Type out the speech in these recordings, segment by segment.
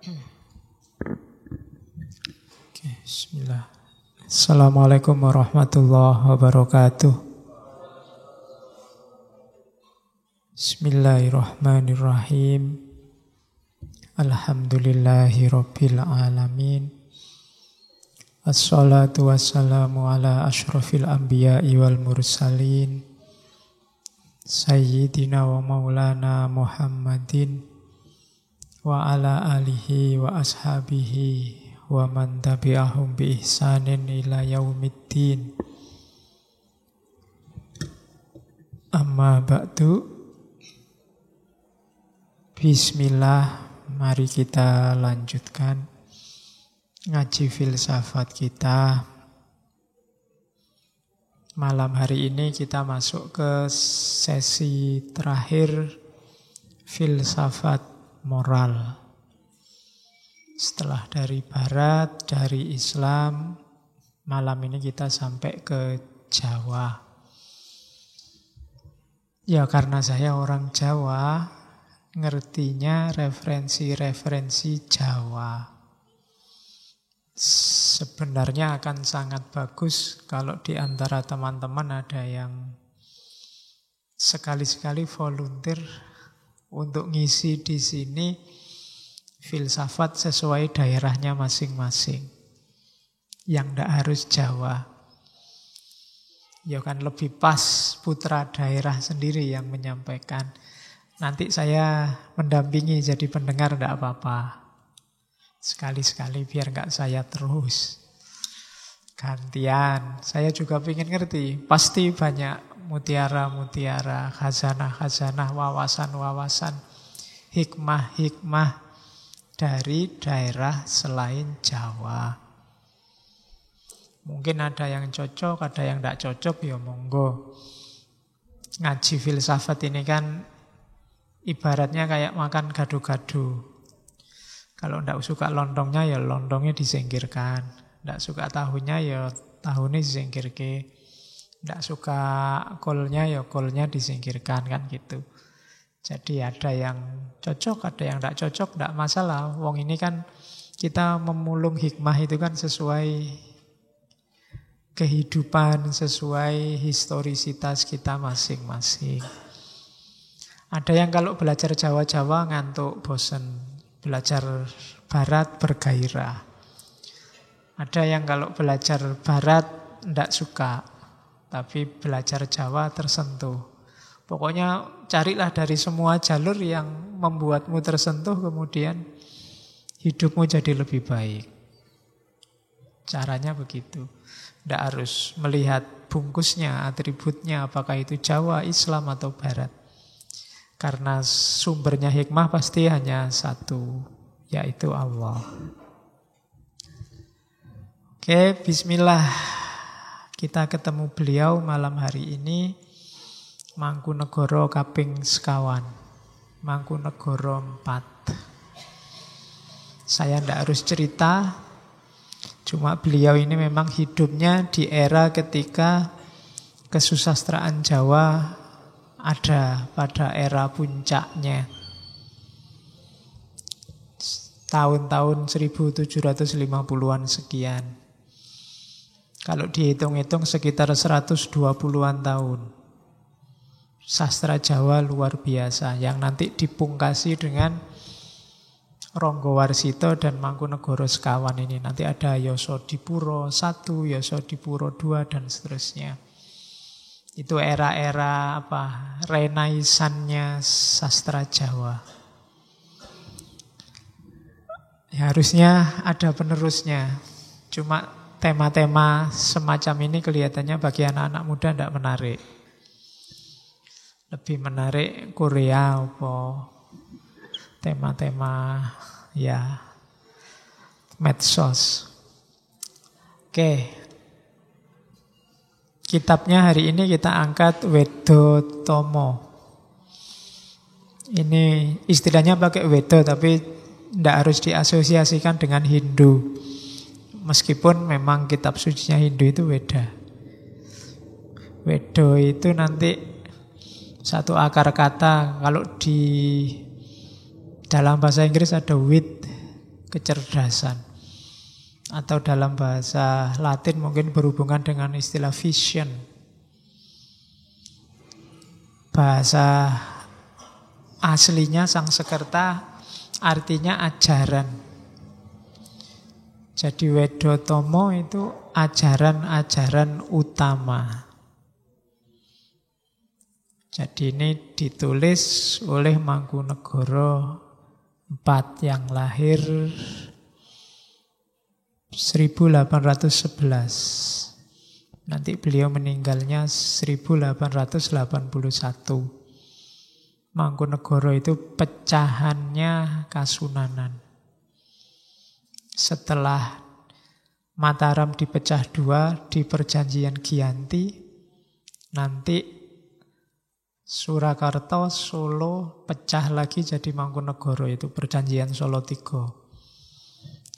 Oke, bismillah. Assalamualaikum warahmatullahi wabarakatuh. Bismillahirrahmanirrahim. Alhamdulillahi rabbil alamin. Assalatu wassalamu ala ashrafil anbiya'i wal mursalin. Sayyidina wa maulana Muhammadin wa ala alihi wa ashabihi wa man tabi'ahum bi ihsanin ila yaumiddin. Amma ba'du. Bismillah, mari kita lanjutkan ngaji filsafat kita. Malam hari ini kita masuk ke sesi terakhir filsafat moral. Setelah dari Barat, dari Islam, malam ini kita sampai ke Jawa. Ya karena saya orang Jawa, ngertinya referensi-referensi Jawa. Sebenarnya akan sangat bagus kalau di antara teman-teman ada yang sekali-sekali volunteer untuk ngisi di sini filsafat sesuai daerahnya masing-masing. Yang tidak harus Jawa. Ya kan lebih pas putra daerah sendiri yang menyampaikan. Nanti saya mendampingi jadi pendengar tidak apa-apa. Sekali-sekali biar nggak saya terus. Gantian. Saya juga ingin ngerti. Pasti banyak mutiara-mutiara, khazanah-khazanah, wawasan-wawasan, hikmah-hikmah dari daerah selain Jawa. Mungkin ada yang cocok, ada yang tidak cocok, ya monggo. Ngaji filsafat ini kan ibaratnya kayak makan gado-gado. Kalau tidak suka lontongnya, ya lontongnya disingkirkan. Tidak suka tahunya, ya tahunya disingkirkan. Tidak suka kolnya, ya kolnya disingkirkan, kan gitu. Jadi ada yang cocok, ada yang tidak cocok, tidak masalah. Wong ini kan kita memulung hikmah itu kan sesuai kehidupan, sesuai historisitas kita masing-masing. Ada yang kalau belajar Jawa-Jawa ngantuk, bosen. Belajar Barat bergairah. Ada yang kalau belajar Barat tidak suka. Tapi belajar Jawa tersentuh. Pokoknya carilah dari semua jalur yang membuatmu tersentuh, kemudian hidupmu jadi lebih baik. Caranya begitu. Tidak harus melihat bungkusnya, atributnya, apakah itu Jawa, Islam, atau Barat. Karena sumbernya hikmah pasti hanya satu, yaitu Allah. Oke, bismillah. Kita ketemu beliau malam hari ini, Mangkunegoro kaping sekawan, Mangkunegoro 4. Saya tidak harus cerita, cuma beliau ini memang hidupnya di era ketika kesusastraan Jawa ada pada era puncaknya. Tahun-tahun 1750-an sekian. Kalau dihitung-hitung sekitar 120-an tahun. Sastra Jawa luar biasa yang nanti dipungkasi dengan Ronggowarsito dan Mangkunegoro sekawan ini. Nanti ada Yosodipuro 1, Yosodipuro 2 dan seterusnya. Itu era-era renaisannya sastra Jawa. Ya, harusnya ada penerusnya. Cuma tema-tema semacam ini kelihatannya bagi anak-anak muda tidak menarik. Lebih menarik Korea tema-tema ya medsos. Oke. Kitabnya hari ini kita angkat Wedotomo. Ini istilahnya pakai Wedo tapi tidak harus diasosiasikan dengan Hindu. Meskipun memang kitab sucinya Hindu itu Weda. Wedo itu nanti satu akar kata. Kalau di dalam bahasa Inggris ada with. kecerdasan. Atau dalam bahasa Latin mungkin berhubungan dengan istilah vision. Bahasa aslinya Sangsekerta artinya ajaran. Jadi Wedotomo itu ajaran-ajaran utama. Jadi ini ditulis oleh Mangkunegara IV yang lahir 1811. Nanti beliau meninggalnya 1881. Mangkunegara itu pecahannya Kasunanan. Setelah Mataram dipecah dua di perjanjian Giyanti, nanti Surakarta, Solo pecah lagi jadi Mangkunegara, itu perjanjian Solo III.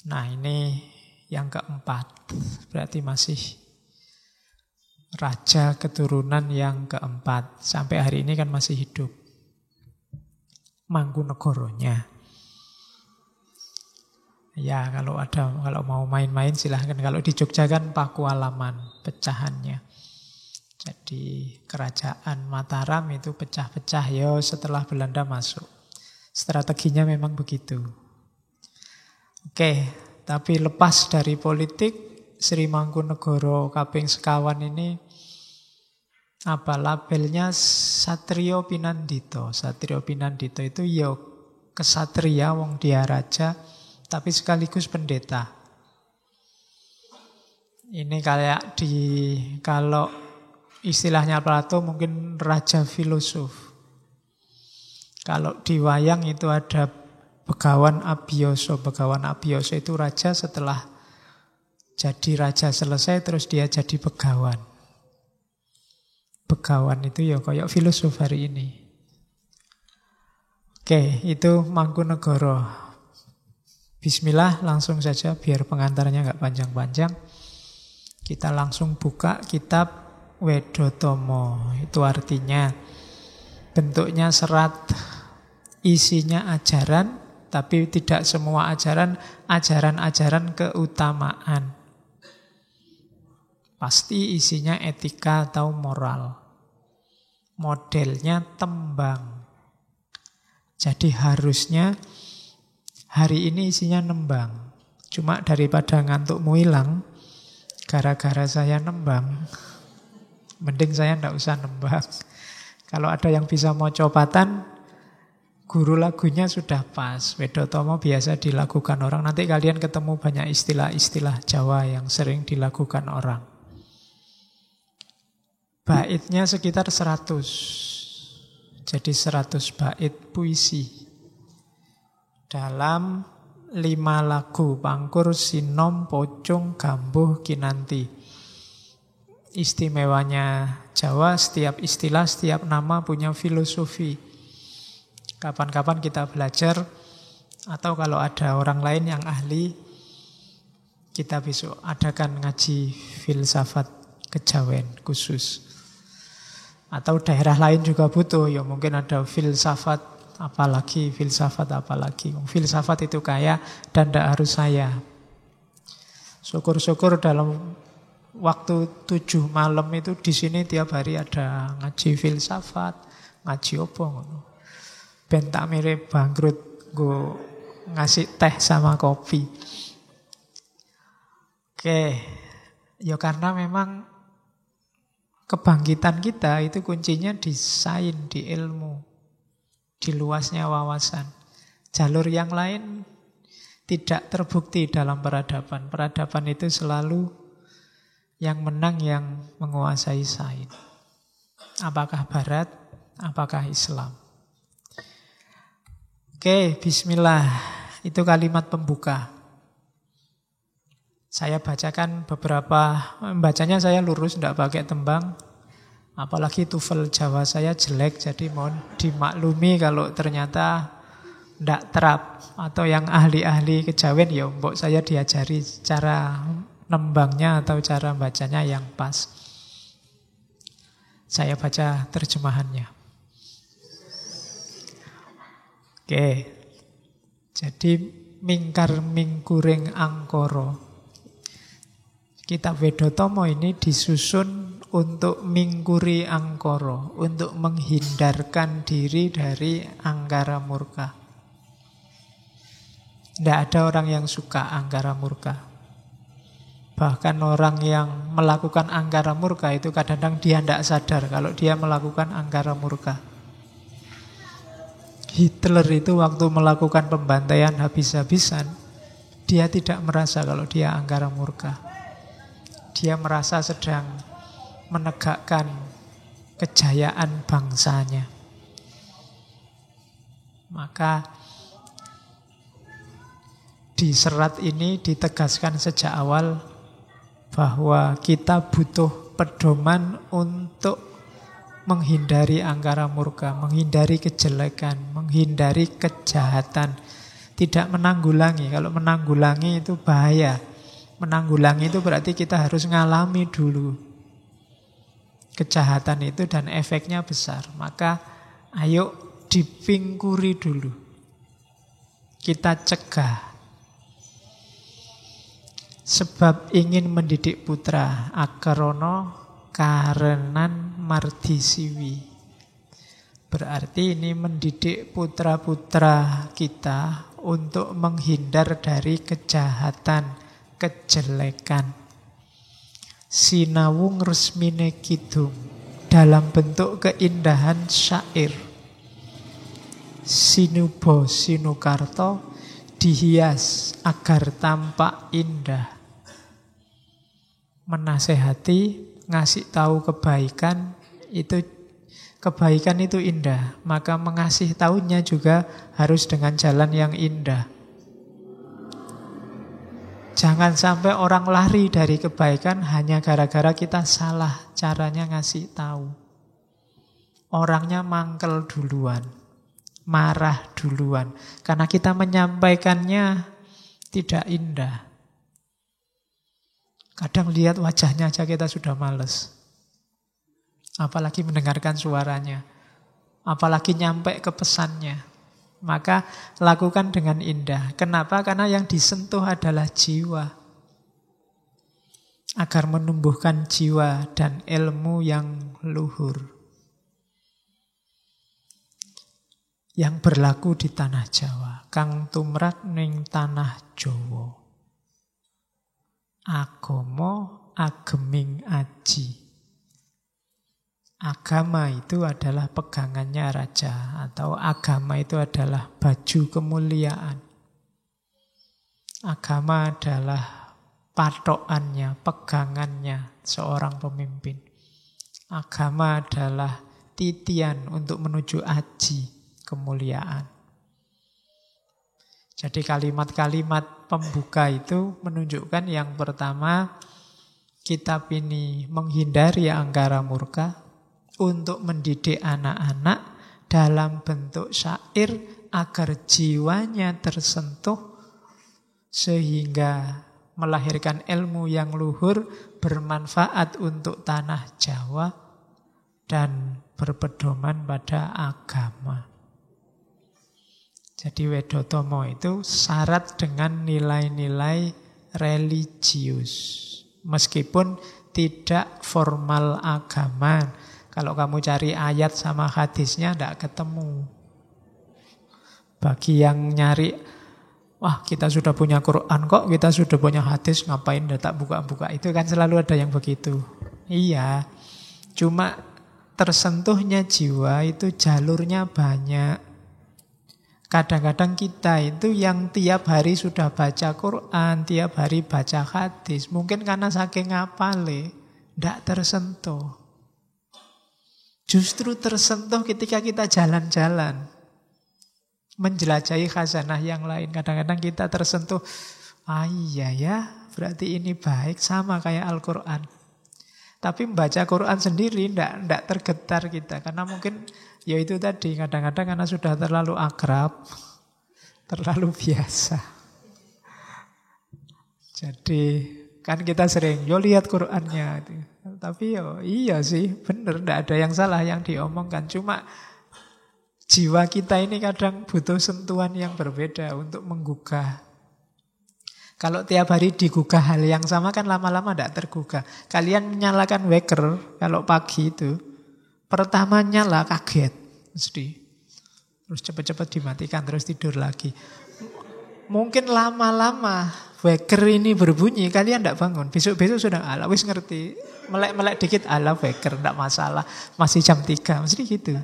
Nah ini yang keempat, berarti masih raja keturunan yang keempat. Sampai hari ini kan masih hidup Mangkunegaranya. Ya kalau mau main-main silahkan. Kalau di Jogja kan Pakualaman pecahannya. Jadi kerajaan Mataram itu pecah-pecah ya setelah Belanda masuk. Strateginya memang begitu. Oke, tapi lepas dari politik, Sri Mangkunegara kaping sekawan ini labelnya Satrio Pinandito. Satrio Pinandito itu ya kesatria, wong dia raja, tapi sekaligus pendeta. Ini kayak kalau istilahnya Plato mungkin raja filosof. Kalau di wayang itu ada Begawan Abiyasa. Begawan Abiyasa itu raja setelah jadi raja selesai terus dia jadi begawan. Begawan itu ya kayak filosof hari ini. Oke, itu Mangkunegara. Bismillah, langsung saja biar pengantarnya nggak panjang-panjang. Kita langsung buka kitab Wedotomo. Itu artinya bentuknya serat, isinya ajaran, tapi tidak semua ajaran keutamaan. Pasti isinya etika atau moral. Modelnya tembang. Jadi harusnya hari ini isinya nembang. Cuma daripada ngantukmu hilang gara-gara saya nembang, mending saya ndak usah nembang. Kalau ada yang bisa mau copatan, guru lagunya sudah pas. Wedotomo biasa dilakukan orang. Nanti kalian ketemu banyak istilah-istilah Jawa yang sering dilakukan orang. Baitnya sekitar 100. Jadi 100 bait puisi. Dalam 5 lagu, Pangkur, Sinom, Pocung, Gambuh, Kinanti. Istimewanya Jawa, setiap istilah, setiap nama punya filosofi. Kapan-kapan kita belajar, atau kalau ada orang lain yang ahli, kita besok adakan ngaji filsafat kejawen khusus. Atau daerah lain juga butuh, ya mungkin ada filsafat apalagi. Filsafat itu kaya dan tidak harus saya. Syukur-syukur dalam waktu 7 malam itu di sini tiap hari ada ngaji filsafat, ngaji opo ngono. Ben tak mirip bangkrut go ngasih teh sama kopi. Oke, ya karena memang kebangkitan kita itu kuncinya di sains, di ilmu, di luasnya wawasan. Jalur yang lain tidak terbukti dalam peradaban. Peradaban itu selalu yang menang yang menguasai sains. Apakah Barat, apakah Islam. Oke, bismillah. Itu kalimat pembuka. Saya bacakan beberapa, bacanya saya lurus, tidak pakai tembang. Apalagi TOEFL Jawa saya jelek, jadi mohon dimaklumi kalau ternyata tidak terap. Atau yang ahli-ahli kejawen, ya mbok saya diajari cara nembangnya atau cara bacanya yang pas. Saya baca terjemahannya. Oke, jadi mingkar mingkuring angkara. Kitab Vedotomo ini disusun untuk mingkuri angkara, untuk menghindarkan diri dari angkara murka. Tidak ada orang yang suka angkara murka. Bahkan orang yang melakukan angkara murka itu kadang-kadang dia tidak sadar kalau dia melakukan angkara murka. Hitler itu waktu melakukan pembantaian habis-habisan, dia tidak merasa kalau dia angkara murka. Dia merasa sedang menegakkan kejayaan bangsanya. Maka di serat ini ditegaskan sejak awal bahwa kita butuh pedoman untuk menghindari angkara murka, menghindari kejelekan, menghindari kejahatan. Tidak menanggulangi. Kalau menanggulangi itu bahaya. Menanggulangi itu berarti kita harus ngalami dulu kejahatan itu dan efeknya besar. Maka ayo dipingkuri dulu. Kita cegah. Sebab ingin mendidik putra akarono karenan mardisiwi. Berarti ini mendidik putra-putra kita untuk menghindar dari kejahatan, kejelekan. Sinawung resmine kidung dalam bentuk keindahan syair. Sinubo sinukarto dihias agar tampak indah. Menasehati, ngasih tahu kebaikan itu indah. Maka mengasih tahunya juga harus dengan jalan yang indah. Jangan sampai orang lari dari kebaikan hanya gara-gara kita salah caranya ngasih tahu. Orangnya mangkel duluan, marah duluan. Karena kita menyampaikannya tidak indah. Kadang lihat wajahnya aja kita sudah males. Apalagi mendengarkan suaranya. Apalagi nyampe ke pesannya. Maka lakukan dengan indah. Kenapa? Karena yang disentuh adalah jiwa. Agar menumbuhkan jiwa dan ilmu yang luhur. Yang berlaku di tanah Jawa. Kang tumrap ning tanah Jawa. Agama ageming aji. Agama itu adalah pegangannya raja, atau agama itu adalah baju kemuliaan. Agama adalah patokannya, pegangannya seorang pemimpin. Agama adalah titian untuk menuju aji, kemuliaan. Jadi kalimat-kalimat pembuka itu menunjukkan yang pertama, kitab ini menghindari angkara murka, untuk mendidik anak-anak dalam bentuk syair agar jiwanya tersentuh sehingga melahirkan ilmu yang luhur bermanfaat untuk tanah Jawa dan berpedoman pada agama. Jadi Vedotomo itu syarat dengan nilai-nilai religius meskipun tidak formal agama. Kalau kamu cari ayat sama hadisnya tidak ketemu. Bagi yang nyari, wah kita sudah punya Quran kok, kita sudah punya hadis, ngapain tak buka-buka. Itu kan selalu ada yang begitu. Iya, cuma tersentuhnya jiwa itu jalurnya banyak. Kadang-kadang kita itu yang tiap hari sudah baca Quran, tiap hari baca hadis. Mungkin karena saking ngapale, tidak tersentuh. Justru tersentuh ketika kita jalan-jalan. Menjelajahi khazanah yang lain. Kadang-kadang kita tersentuh. Iya ya, berarti ini baik. Sama kayak Al-Quran. Tapi membaca Quran sendiri tidak tergetar kita. Karena mungkin ya itu tadi. Kadang-kadang karena sudah terlalu akrab. Terlalu biasa. Jadi kan kita sering, yo lihat Qurannya. Tapi yo iya sih, benar, tidak ada yang salah yang diomongkan. Cuma jiwa kita ini kadang butuh sentuhan yang berbeda untuk menggugah Kalau tiap hari digugah hal yang sama kan lama-lama tidak tergugah. Kalian menyalakan waker kalau pagi itu, pertama nyala kaget mesti. Terus cepat-cepat dimatikan, terus tidur lagi. Mungkin lama-lama waker ini berbunyi, kalian tidak bangun. Besok-besok sudah ala, wis ngerti. Melek-melek dikit ala waker, tidak masalah. Masih jam 3, mesti gitu.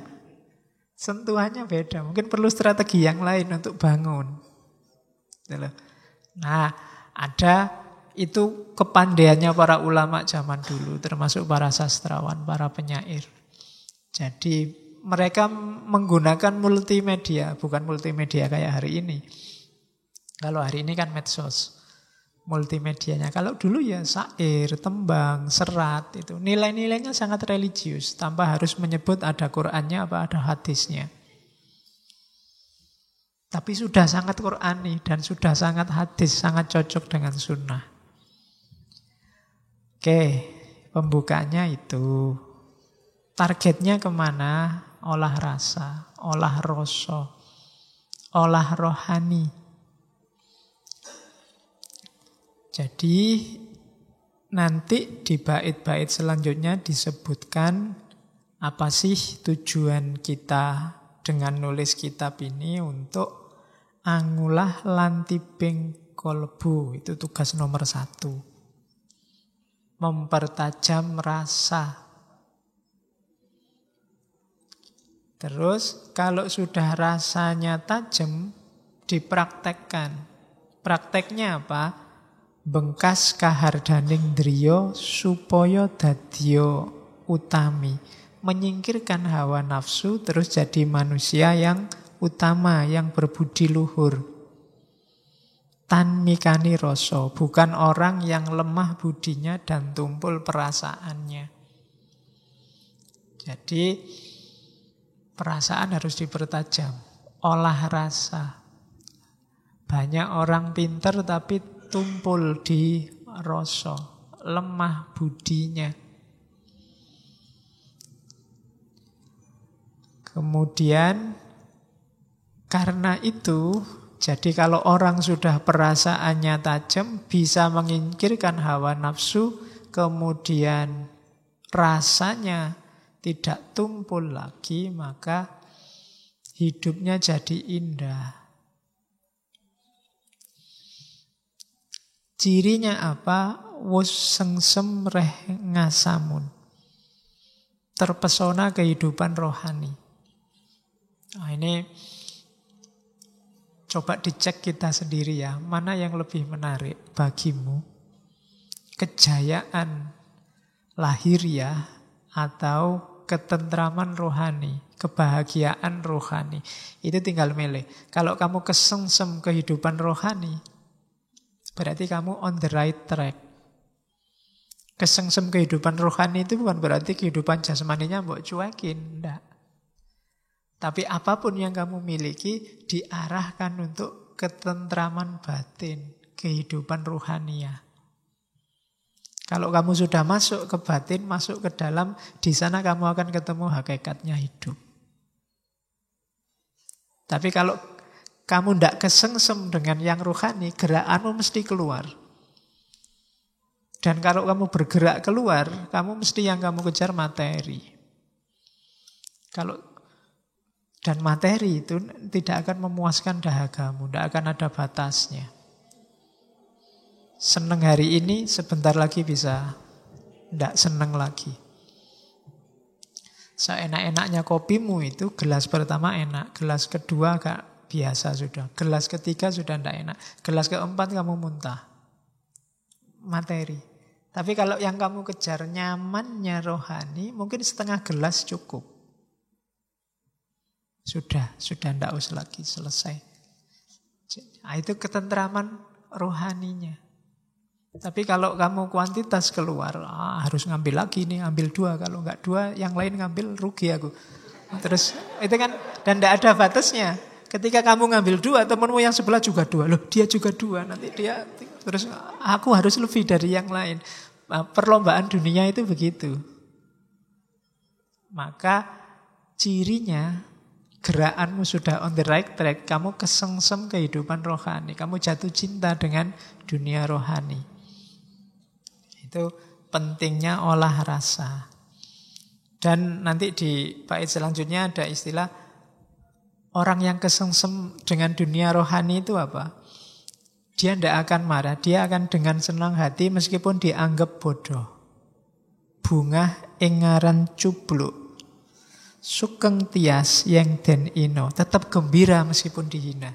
Sentuhannya beda. Mungkin perlu strategi yang lain untuk bangun. Nah, ada itu kepandaiannya para ulama zaman dulu, termasuk para sastrawan, para penyair. Jadi mereka menggunakan multimedia, bukan multimedia kayak hari ini. Kalau hari ini kan medsos multimedianya. Kalau dulu ya syair, tembang, serat itu. Nilai-nilainya sangat religius, tanpa harus menyebut ada Qur'annya apa ada hadisnya. Tapi sudah sangat Qur'ani dan sudah sangat hadis, sangat cocok dengan sunnah. Oke, pembukaannya itu. Targetnya kemana? Olah rasa, olah rasa, olah rohani. Jadi nanti di bait-bait selanjutnya disebutkan apa sih tujuan kita dengan nulis kitab ini untuk angulah lantiping kolbu. Itu tugas nomor 1. Mempertajam rasa. Terus kalau sudah rasanya tajam, dipraktekkan. Prakteknya apa? Bengkas kahardaning driya supaya dadya utami. Menyingkirkan hawa nafsu terus jadi manusia yang utama, yang berbudi luhur. Tan mikani rasa, bukan orang yang lemah budinya dan tumpul perasaannya. Jadi perasaan harus dipertajam. Olah rasa. Banyak orang pintar tapi tumpul di rasa, lemah budinya. Kemudian karena itu, jadi kalau orang sudah perasaannya tajam, bisa menyingkirkan hawa nafsu, kemudian rasanya tidak tumpul lagi, maka hidupnya jadi indah. Cirinya apa? Wus sengsem reh ngasamun. Terpesona kehidupan rohani. Nah, ini coba dicek kita sendiri ya. Mana yang lebih menarik bagimu? Kejayaan lahiriah atau ketentraman rohani, kebahagiaan rohani. Itu tinggal milih. Kalau kamu kesengsem kehidupan rohani, berarti kamu on the right track. Kesengsem kehidupan rohani itu bukan berarti kehidupan jasmaninya mbok cuekin, enggak. Tapi apapun yang kamu miliki diarahkan untuk ketentraman batin, kehidupan rohania. Kalau kamu sudah masuk ke batin, masuk ke dalam, di sana kamu akan ketemu hakikatnya hidup. Tapi kalau kamu tidak kesengsem dengan yang rohani, gerakanmu mesti keluar. Dan kalau kamu bergerak keluar, kamu mesti yang kamu kejar materi. Dan materi itu tidak akan memuaskan dahagamu, tidak akan ada batasnya. Seneng hari ini, sebentar lagi bisa tidak seneng lagi. Seenak-enaknya kopimu itu, gelas pertama enak, gelas kedua agak biasa sudah. Gelas ketiga sudah tidak enak. Gelas keempat kamu muntah. Materi. Tapi kalau yang kamu kejar nyamannya rohani, mungkin setengah gelas cukup. Sudah tidak usah lagi, selesai. Nah, itu ketentraman rohaninya. Tapi kalau kamu kuantitas keluar, harus ngambil lagi nih, ambil 2. Kalau enggak 2, yang lain ngambil, rugi aku. Terus itu kan, dan tidak ada batasnya. Ketika kamu ngambil 2, temanmu yang sebelah juga 2. Loh, dia juga 2. Nanti dia, terus aku harus lebih dari yang lain. Perlombaan dunia itu begitu. Maka cirinya, gerakanmu sudah on the right track, kamu kesengsem kehidupan rohani, kamu jatuh cinta dengan dunia rohani. Itu pentingnya olah rasa. Dan nanti di bait selanjutnya ada istilah orang yang kesengsem dengan dunia rohani itu apa? Dia tidak akan marah, dia akan dengan senang hati meskipun dianggap bodoh. Bungah engaran cubluk, sugeng tias yang den ino, tetap gembira meskipun dihina.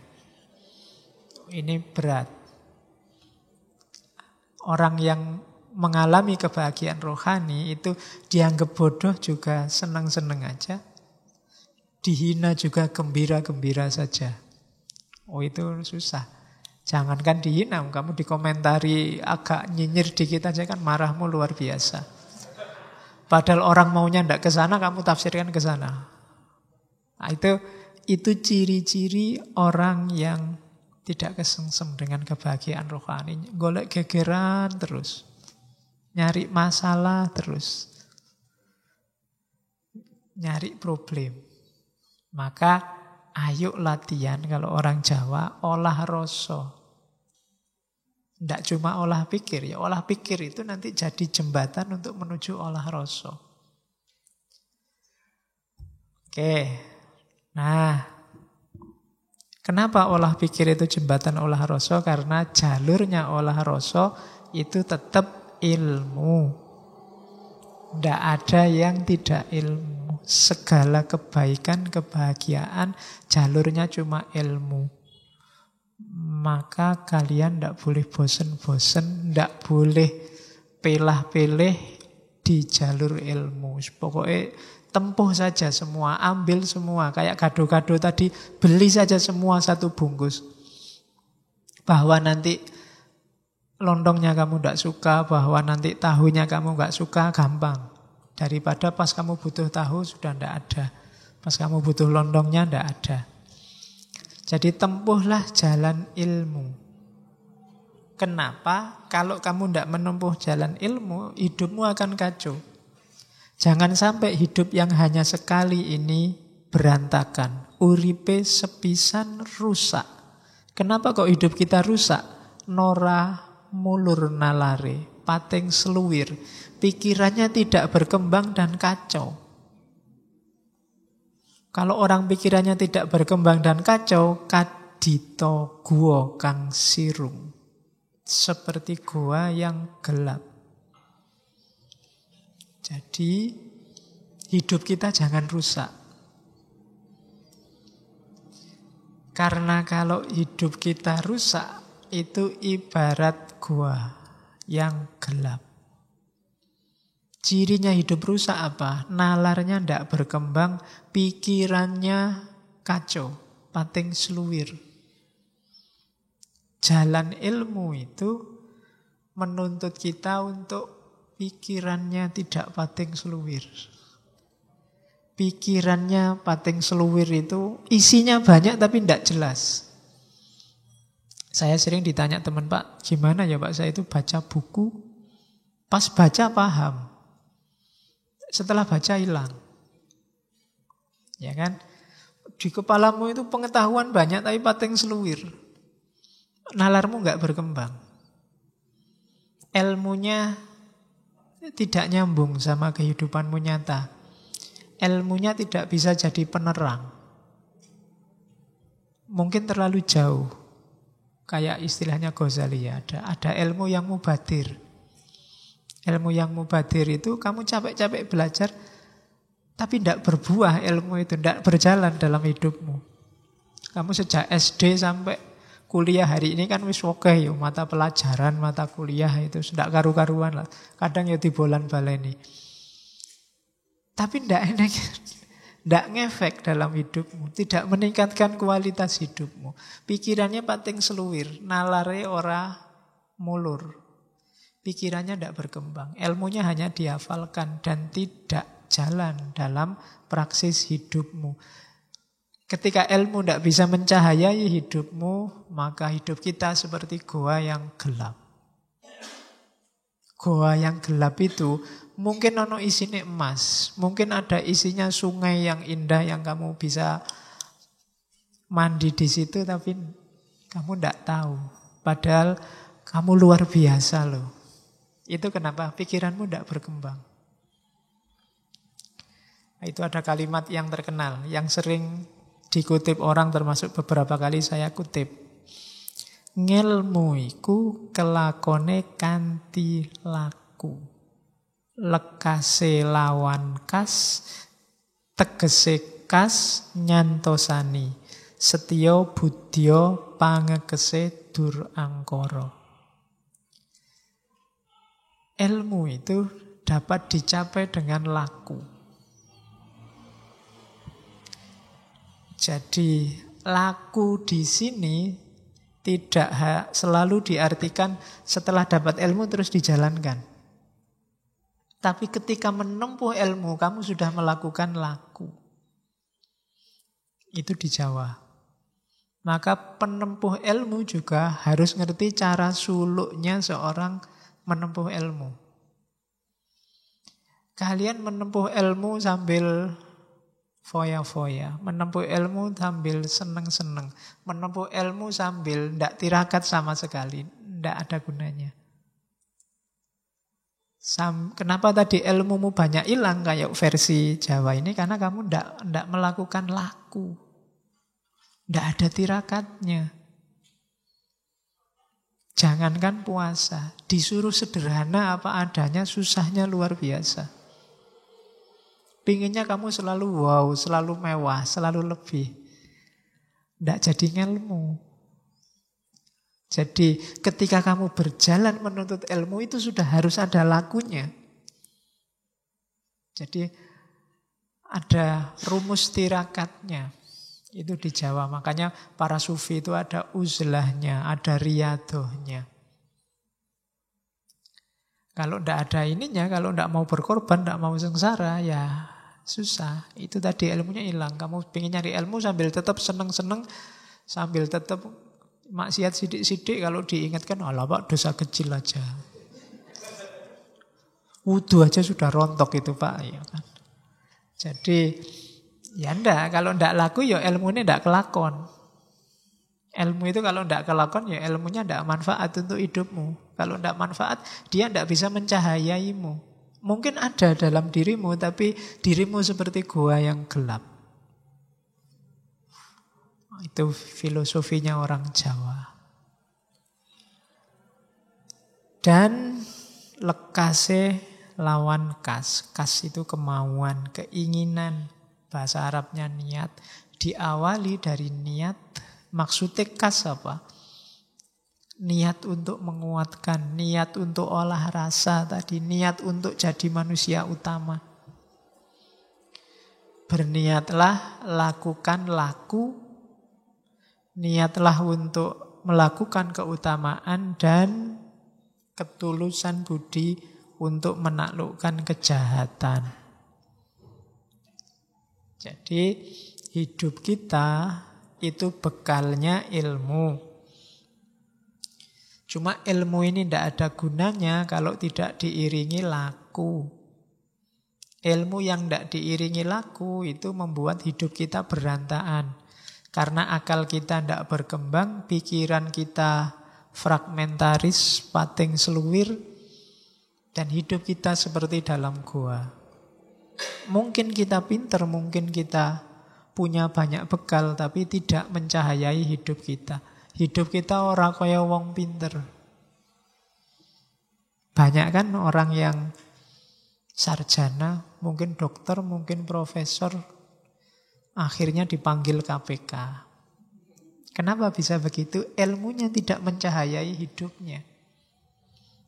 Ini berat. Orang yang mengalami kebahagiaan rohani itu dianggap bodoh juga senang-senang aja. Dihina juga gembira-gembira saja. Oh, itu susah. Jangankan dihina, kamu dikomentari agak nyinyir dikit aja kan marahmu luar biasa. Padahal orang maunya tidak ke sana, kamu tafsirkan ke sana. Nah, itu ciri-ciri orang yang tidak kesengsem dengan kebahagiaan rohani. Golek gegeran terus. Nyari masalah terus. Nyari problem. Maka ayo latihan kalau orang Jawa olah rasa. Tidak cuma olah pikir, ya olah pikir itu nanti jadi jembatan untuk menuju olah rasa. Oke, nah kenapa olah pikir itu jembatan olah rasa? Karena jalurnya olah rasa itu tetap ilmu. Tidak ada yang tidak ilmu. Segala kebaikan, kebahagiaan, jalurnya cuma ilmu. Maka kalian tidak boleh bosen-bosen, tidak boleh pelah-peleh di jalur ilmu. Pokoknya tempuh saja semua, ambil semua. Kayak kado-kado tadi, beli saja semua satu bungkus. Bahwa nanti lontongnya kamu tidak suka, bahwa nanti tahunya kamu nggak suka, gampang. Daripada pas kamu butuh tahu sudah tidak ada. Pas kamu butuh lontongnya tidak ada. Jadi tempuhlah jalan ilmu. Kenapa? Kalau kamu tidak menempuh jalan ilmu, hidupmu akan kacau. Jangan sampai hidup yang hanya sekali ini berantakan. Uripe sepisan rusak. Kenapa kok hidup kita rusak? Nora mulur nalare, pating seluwir. Pikirannya tidak berkembang dan kacau. Kalau orang pikirannya tidak berkembang dan kacau, kadito gua kang sirung. Seperti gua yang gelap. Jadi hidup kita jangan rusak. Karena kalau hidup kita rusak, itu ibarat gua yang gelap. Cirinya hidup rusak apa? Nalarnya tidak berkembang, pikirannya kacau, pating seluwir. Jalan ilmu itu menuntut kita untuk pikirannya tidak pating seluwir. Pikirannya pating seluwir itu isinya banyak tapi tidak jelas. Saya sering ditanya teman, Pak, gimana ya Pak, saya itu baca buku, pas baca paham. Setelah baca hilang. Ya kan? Di kepalamu itu pengetahuan banyak tapi pating seluwir. Nalarmu enggak berkembang. Ilmunya tidak nyambung sama kehidupanmu nyata. Ilmunya tidak bisa jadi penerang. Mungkin terlalu jauh. Kayak istilahnya Ghazali ya, ada ilmu yang mubadir. Ilmu yang mubadir itu kamu capek-capek belajar tapi tidak berbuah ilmu itu, tidak berjalan dalam hidupmu. Kamu sejak SD sampai kuliah hari ini kan wis oke ya, mata pelajaran, mata kuliah itu sudah karu-karuan lah. Kadang ya dibolan-baleni. Tapi tidak ngefek dalam hidupmu, tidak meningkatkan kualitas hidupmu. Pikirannya pating seluwir, nalare ora mulur. Pikirannya tidak berkembang, ilmunya hanya dihafalkan dan tidak jalan dalam praksis hidupmu. Ketika ilmu tidak bisa mencahayai hidupmu, maka hidup kita seperti goa yang gelap. Goa yang gelap itu mungkin ono isinya emas, mungkin ada isinya sungai yang indah yang kamu bisa mandi di situ tapi kamu tidak tahu. Padahal kamu luar biasa loh. Itu kenapa pikiranmu tidak berkembang. Itu ada kalimat yang terkenal, yang sering dikutip orang, termasuk beberapa kali saya kutip. Ngelmu iku kelakone kanthi laku. Lekase lawan kas, tegese kas nyantosani. Setya budya pangekese dur angkara. Ilmu itu dapat dicapai dengan laku. Jadi laku di sini tidak selalu diartikan setelah dapat ilmu terus dijalankan. Tapi ketika menempuh ilmu, kamu sudah melakukan laku. Itu di Jawa. Maka penempuh ilmu juga harus ngerti cara suluknya seorang menempuh ilmu. Kalian menempuh ilmu sambil foya-foya, menempuh ilmu sambil seneng-seneng, menempuh ilmu sambil tidak tirakat sama sekali, tidak ada gunanya. Kenapa tadi ilmumu banyak hilang kayak versi Jawa ini? Karena kamu tidak melakukan laku, tidak ada tirakatnya. Jangankan puasa, disuruh sederhana apa adanya, susahnya luar biasa. Pinginnya kamu selalu wow, selalu mewah, selalu lebih. Tidak jadi ngelmu. Jadi ketika kamu berjalan menuntut ilmu itu sudah harus ada lakunya. Jadi ada rumus tirakatnya. Itu di Jawa. Makanya para sufi itu ada uzlahnya, ada riyadohnya. Kalau tidak ada ininya, kalau tidak mau berkorban, tidak mau sengsara, ya susah. Itu tadi ilmunya hilang. Kamu ingin nyari ilmu sambil tetap seneng-seneng, sambil tetap maksiat sidik-sidik. Kalau diingatkan, alah Pak, dosa kecil aja. Wudu aja sudah rontok itu Pak. Ya kan? Jadi ya enggak, kalau enggak laku ya ilmunya enggak kelakon. Ilmu itu kalau enggak kelakon ya ilmunya enggak manfaat untuk hidupmu. Kalau enggak manfaat, dia enggak bisa mencahayaimu. Mungkin ada dalam dirimu, tapi dirimu seperti gua yang gelap. Itu filosofinya orang Jawa. Dan lekase lawan kas. Kas itu kemauan, keinginan. Bahasa Arabnya niat. Diawali dari niat. Maksudnya kas apa? Niat untuk menguatkan. Niat untuk olah rasa tadi. Niat untuk jadi manusia utama. Berniatlah, lakukan laku. Niatlah untuk melakukan keutamaan dan ketulusan budi untuk menaklukkan kejahatan. Jadi hidup kita itu bekalnya ilmu. Cuma ilmu ini tidak ada gunanya kalau tidak diiringi laku. Ilmu yang tidak diiringi laku itu membuat hidup kita berantakan. Karena akal kita tidak berkembang, pikiran kita fragmentaris, pating seluwir, dan hidup kita seperti dalam gua. Mungkin kita pinter, mungkin kita punya banyak bekal, tapi tidak mencahayai hidup kita. Hidup kita orang kaya wong pinter. Banyak kan orang yang sarjana, mungkin dokter, mungkin profesor, akhirnya dipanggil KPK. Kenapa bisa begitu? Ilmunya tidak mencahayai hidupnya.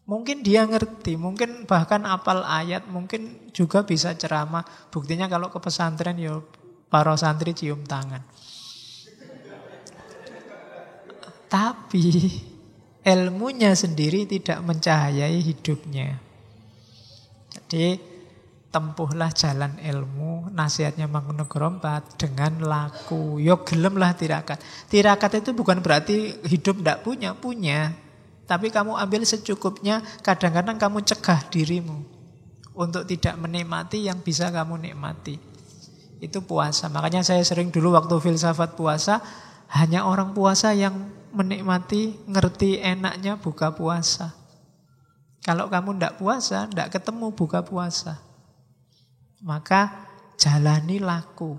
Mungkin dia ngerti, mungkin bahkan apal ayat, mungkin juga bisa ceramah. Buktinya kalau ke pesantren ya para santri cium tangan. Tapi ilmunya sendiri tidak mencahayai hidupnya. Jadi tempuhlah jalan ilmu, nasihatnya Mangkunegoro 4 dengan laku. Yo gelemlah tirakat. Tirakat itu bukan berarti hidup tidak punya. Tapi kamu ambil secukupnya, kadang-kadang kamu cegah dirimu untuk tidak menikmati yang bisa kamu nikmati. Itu puasa. Makanya saya sering dulu waktu filsafat puasa, Hanya orang puasa yang menikmati, ngerti enaknya buka puasa. Kalau kamu tidak puasa, tidak ketemu buka puasa. Maka jalani laku.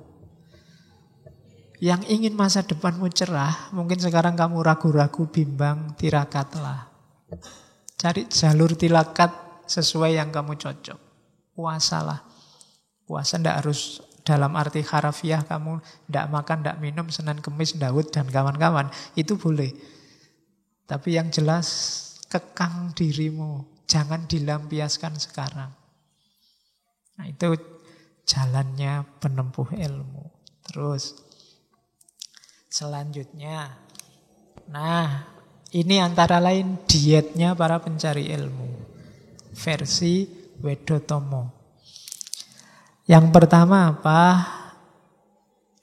Yang ingin masa depanmu cerah, mungkin sekarang kamu ragu-ragu, bimbang, tirakatlah. Cari jalur tirakat sesuai yang kamu cocok. Puasalah. Puasa tidak harus dalam arti harafiah kamu tidak makan, tidak minum, Senin, Kemis, Daud, dan kawan-kawan. Itu boleh. Tapi yang jelas, kekang dirimu. Jangan dilampiaskan sekarang. Nah, itu jalannya penempuh ilmu. Terus, selanjutnya. Nah, ini antara lain dietnya para pencari ilmu. Versi Wedotomo. Yang pertama apa?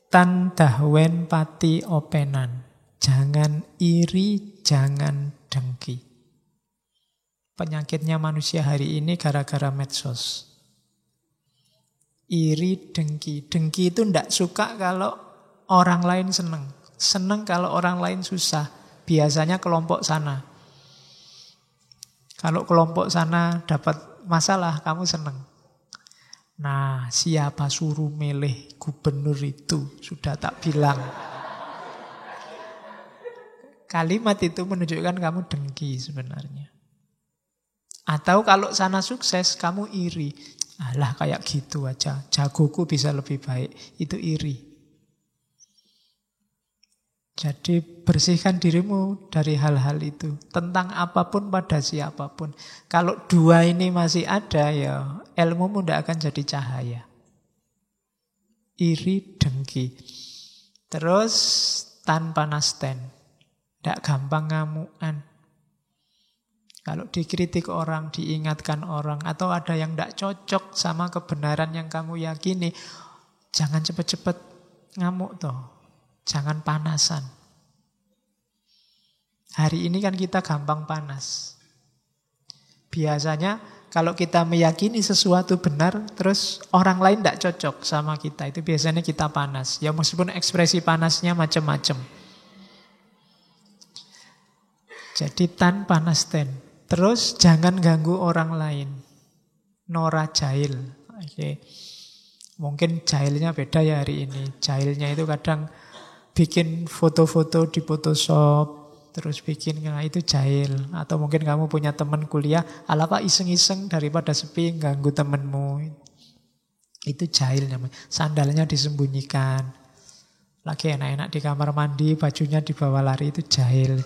Tandahwen pati openan. Jangan iri, jangan dengki. Penyakitnya manusia hari ini gara-gara medsos. Iri, dengki. Dengki itu tidak suka kalau orang lain senang. Senang kalau orang lain susah. Biasanya kelompok sana. Kalau kelompok sana dapat masalah, kamu senang. Nah, siapa suruh milih gubernur itu? Sudah tak bilang. Kalimat itu menunjukkan kamu dengki sebenarnya. Atau kalau sana sukses, kamu iri. Alah, kayak gitu aja. Jagoku bisa lebih baik. Itu iri. Jadi bersihkan dirimu dari hal-hal itu. Tentang apapun pada siapapun. Kalau dua ini masih ada, ya ilmumu tidak akan jadi cahaya. Iri, dengki. Terus tanpa nasten. Tidak gampang ngamukan. Kalau dikritik orang, diingatkan orang, atau ada yang tidak cocok sama kebenaran yang kamu yakini, jangan cepat-cepat ngamuk toh. Jangan panasan. Hari ini kan kita gampang panas. Biasanya kalau kita meyakini sesuatu benar, terus orang lain tidak cocok sama kita, itu biasanya kita panas. Ya meskipun ekspresi panasnya macam-macam. Jadi tan panas ten. Terus jangan ganggu orang lain. Nora jahil. Oke. Mungkin jahilnya beda ya hari ini. Jahilnya itu kadang bikin foto-foto di Photoshop, terus bikin, nah itu jahil. Atau mungkin kamu punya teman kuliah, ala pak iseng-iseng daripada sepi ganggu temenmu. Itu jahil namanya. Sandalnya disembunyikan. Lagi enak-enak di kamar mandi, bajunya dibawa lari, itu jahil.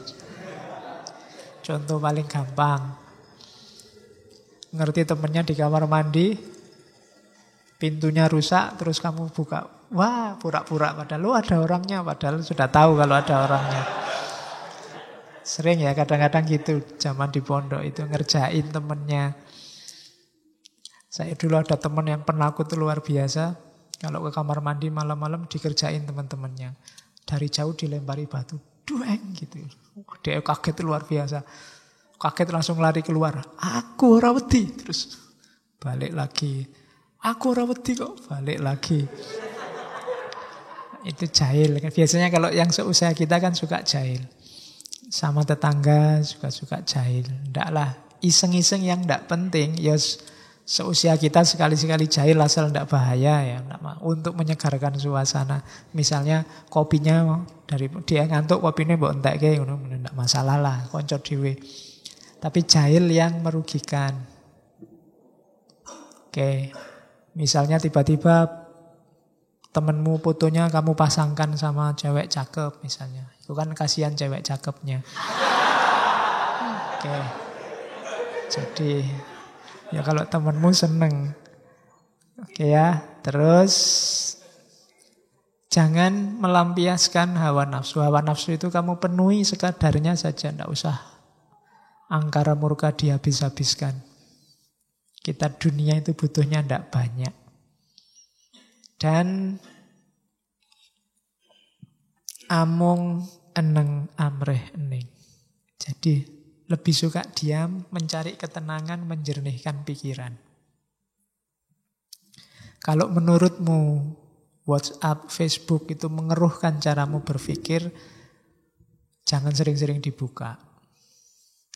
Contoh paling gampang. Ngerti temennya di kamar mandi, pintunya rusak, terus kamu buka. Wah, pura-pura padahal lu ada orangnya, padahal sudah tahu kalau ada orangnya. Sering ya kadang-kadang gitu, zaman di pondok itu ngerjain temennya. Saya dulu ada teman yang penakut luar biasa. Kalau ke kamar mandi malam-malam dikerjain teman-temannya. Dari jauh dilempari batu, dueng gitu. Dia kaget luar biasa. Kaget langsung lari keluar. Aku ora wedi. Terus balik lagi. Aku ora wedi kok, balik lagi. Itu jahil. Biasanya kalau yang seusia kita kan suka jahil. Sama tetangga juga suka jahil. Ndaklah iseng-iseng yang ndak penting. Ya seusia kita sekali-sekali jahil asal ndak bahaya ya. Untuk menyegarkan suasana. Misalnya kopinya dari dia ngantuk, kopinya mbok entekke ngono ndak masalah lah, konco dhewe. Tapi jahil yang merugikan. Oke. Misalnya tiba-tiba temenmu fotonya kamu pasangkan sama cewek cakep misalnya. Itu kan kasihan cewek cakepnya. Oke. Jadi ya kalau temenmu seneng. Oke ya. Terus jangan melampiaskan hawa nafsu. Hawa nafsu itu kamu penuhi sekadarnya saja. Tidak usah angkara murka dihabis-habiskan. Kita dunia itu butuhnya tidak banyak. Dan amung eneng amreh ening. Jadi lebih suka diam, mencari ketenangan, menjernihkan pikiran. Kalau menurutmu WhatsApp, Facebook itu mengeruhkan caramu berpikir, jangan sering-sering dibuka.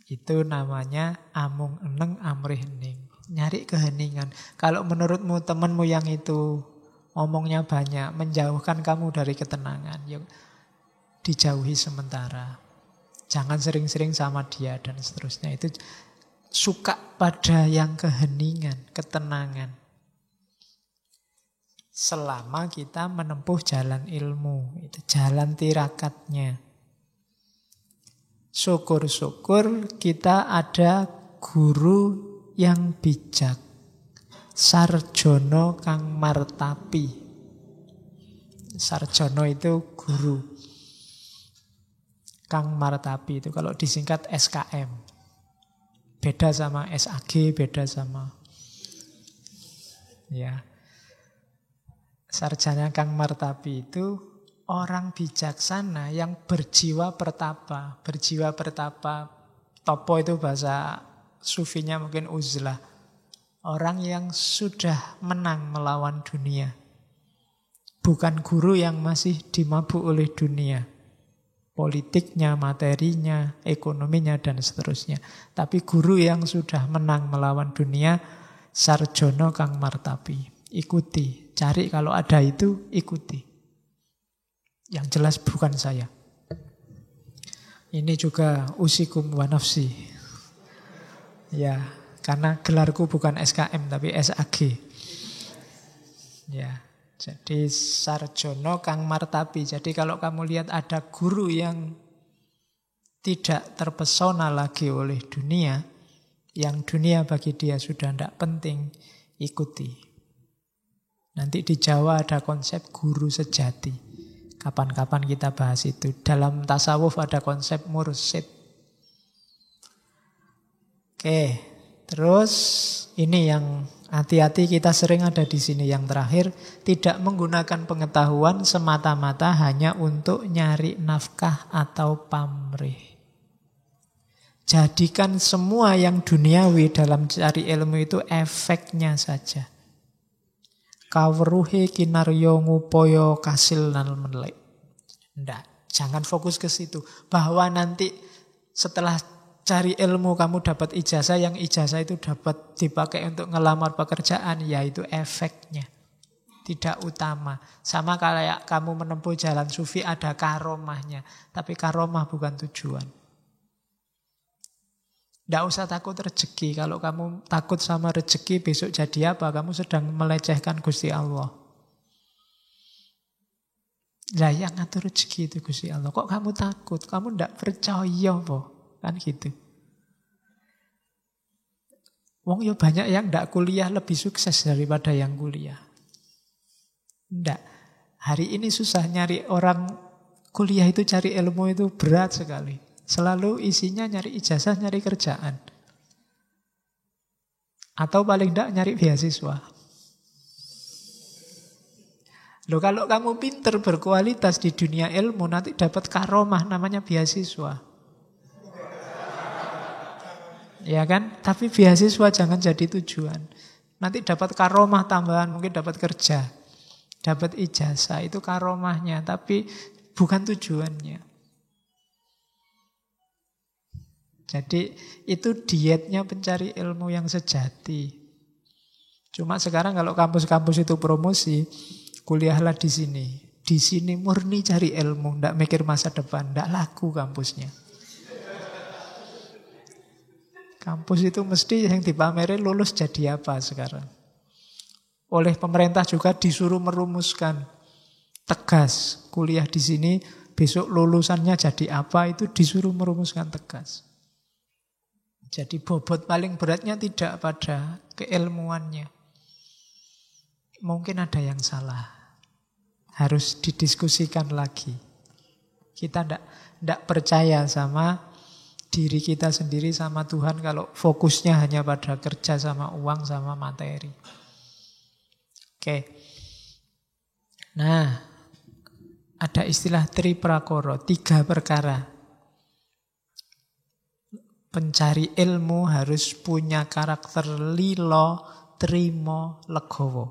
Itu namanya amung eneng amrih hening. Nyari keheningan. Kalau menurutmu temanmu yang itu ngomongnya banyak, menjauhkan kamu dari ketenangan, yuk dijauhi sementara. Jangan sering-sering sama dia dan seterusnya. Itu suka pada yang keheningan, ketenangan. Selama kita menempuh jalan ilmu, itu jalan tirakatnya. Syukur-syukur kita ada guru yang bijak. Sarjono kang martapi. Sarjono itu guru. Kang martapi itu kalau disingkat SKM. Beda sama SAG, beda sama ya. Sarjana kang martapi itu orang bijaksana yang berjiwa pertapa. Berjiwa pertapa, topo itu bahasa sufinya mungkin uzlah. Orang yang sudah menang melawan dunia. Bukan guru yang masih dimabuk oleh dunia. Politiknya, materinya, ekonominya, dan seterusnya. Tapi guru yang sudah menang melawan dunia, sarjono kang martapi. Ikuti, cari kalau ada itu, ikuti. Yang jelas bukan saya. Ini juga usikum wa nafsi. Ya, karena gelarku bukan SKM tapi SAG. Ya. Jadi sarjono kang martapi. Jadi kalau kamu lihat ada guru yang tidak terpesona lagi oleh dunia, yang dunia bagi dia sudah tidak penting, ikuti. Nanti di Jawa ada konsep guru sejati. Kapan-kapan kita bahas itu. Dalam tasawuf ada konsep mursyid. Oke, terus ini yang hati-hati kita sering ada di sini yang terakhir, tidak menggunakan pengetahuan semata-mata hanya untuk nyari nafkah atau pamrih. Jadikan semua yang duniawi dalam cari ilmu itu efeknya saja. Kawruhe kinaryo ngupoyo kasil nal menlek. Nggak, jangan fokus ke situ. Bahwa nanti setelah cari ilmu kamu dapat ijazah, yang ijazah itu dapat dipakai untuk ngelamar pekerjaan, yaitu efeknya. Tidak utama. Sama kayak kamu menempuh jalan sufi ada karomahnya. Tapi karomah bukan tujuan. Tidak usah takut rezeki. Kalau kamu takut sama rezeki besok jadi apa? Kamu sedang melecehkan Gusti Allah. Lah yang ngatur rezeki itu Gusti Allah. Kok kamu takut? Kamu tidak percaya po? Kan gitu. Wong ya banyak yang tidak kuliah lebih sukses daripada yang kuliah. Tidak. Hari ini susah nyari orang kuliah itu, cari ilmu itu berat sekali. Selalu isinya nyari ijazah, nyari kerjaan. Atau paling tidak nyari beasiswa. Loh kalau kamu pinter berkualitas di dunia ilmu, nanti dapat karomah namanya beasiswa. Ya kan? Tapi beasiswa jangan jadi tujuan. Nanti dapat karomah tambahan, mungkin dapat kerja, dapat ijazah, itu karomahnya, tapi bukan tujuannya. Jadi itu dietnya pencari ilmu yang sejati. Cuma sekarang kalau kampus-kampus itu promosi, kuliahlah di sini. Di sini murni cari ilmu, ndak mikir masa depan, ndak laku kampusnya. Kampus itu mesti yang dipamerin lulus jadi apa sekarang. Oleh pemerintah juga disuruh merumuskan tegas. Kuliah di sini, besok lulusannya jadi apa, itu disuruh merumuskan tegas. Jadi bobot paling beratnya tidak pada keilmuannya. Mungkin ada yang salah. Harus didiskusikan lagi. Kita tidak percaya sama diri kita sendiri, sama Tuhan kalau fokusnya hanya pada kerja sama uang sama materi. Oke. Nah, ada istilah triprakara, 3 perkara. Pencari ilmu harus punya karakter lilo, trimo, legowo.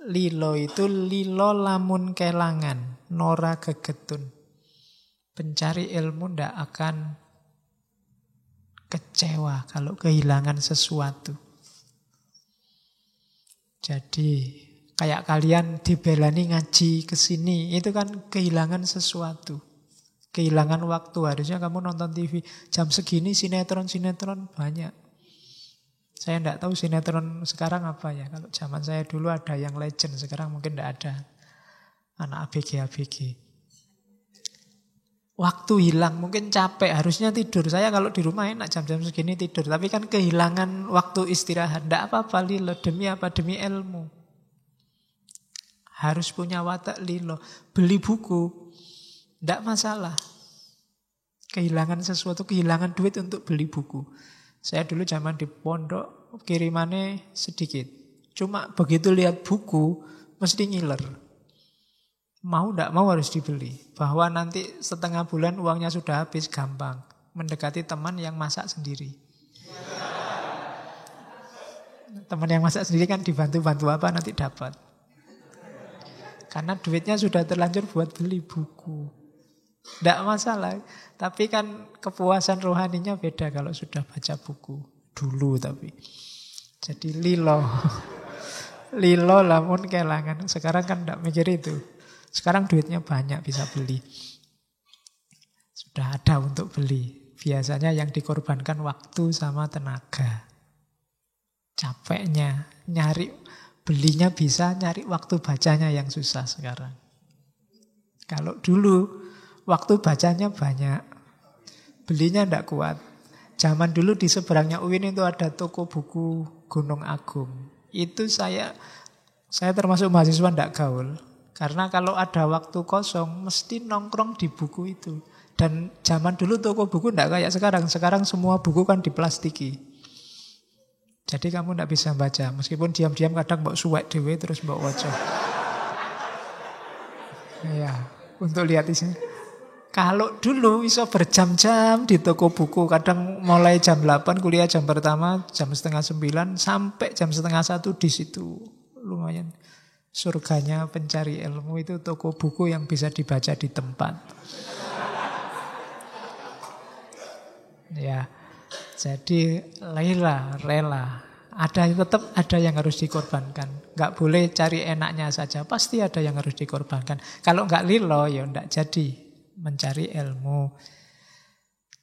Lilo itu lilo lamun kelangan, nora gegetun. Pencari ilmu ndak akan kecewa kalau kehilangan sesuatu. Jadi kayak kalian dibelani ngaji ke sini, itu kan kehilangan sesuatu. Kehilangan waktu, harusnya kamu nonton TV jam segini sinetron-sinetron banyak. Saya tidak tahu sinetron sekarang apa ya. Kalau zaman saya dulu ada yang legend, sekarang mungkin tidak ada. Anak ABG. Waktu hilang, mungkin capek, harusnya tidur. Saya kalau di rumah enak jam-jam segini tidur. Tapi kan kehilangan waktu istirahat. Tidak apa-apa lilo, demi apa? Demi ilmu. Harus punya watak lilo. Beli buku, tidak masalah. Kehilangan sesuatu, kehilangan duit untuk beli buku. Saya dulu zaman di pondok, kirimannya sedikit. Cuma begitu lihat buku, mesti ngiler. Mau tidak mau harus dibeli. Bahwa nanti setengah bulan uangnya sudah habis, gampang. Mendekati teman yang masak sendiri. Teman yang masak sendiri kan dibantu-bantu apa nanti dapat. Karena duitnya sudah terlanjur buat beli buku. Tidak masalah. Tapi kan kepuasan rohaninya beda kalau sudah baca buku. Dulu tapi. Jadi lilo. Lilo lamun kelangan. Sekarang kan tidak mikir itu. Sekarang duitnya banyak bisa beli. Sudah ada untuk beli. Biasanya yang dikorbankan waktu sama tenaga. Capeknya nyari, belinya bisa, nyari waktu bacanya yang susah sekarang. Kalau dulu waktu bacanya banyak, belinya tidak kuat. Zaman dulu di seberangnya UIN itu ada toko buku Gunung Agung. Itu saya termasuk mahasiswa tidak gaul. Karena kalau ada waktu kosong, mesti nongkrong di buku itu. Dan zaman dulu toko buku tidak kayak sekarang. Sekarang semua buku kan diplastiki. Jadi kamu tidak bisa baca. Meskipun diam-diam kadang mbok suwek dewe terus mbok waca. Ya, untuk lihat isinya. Kalau dulu bisa berjam-jam di toko buku. Kadang mulai jam 8 kuliah jam pertama, jam setengah 9 sampai jam setengah 1 di situ. Lumayan. Surganya pencari ilmu itu toko buku yang bisa dibaca di tempat. Ya, jadi rela. Tetap ada yang harus dikorbankan. Nggak boleh cari enaknya saja. Pasti ada yang harus dikorbankan. Kalau nggak lilo, ya nggak jadi mencari ilmu.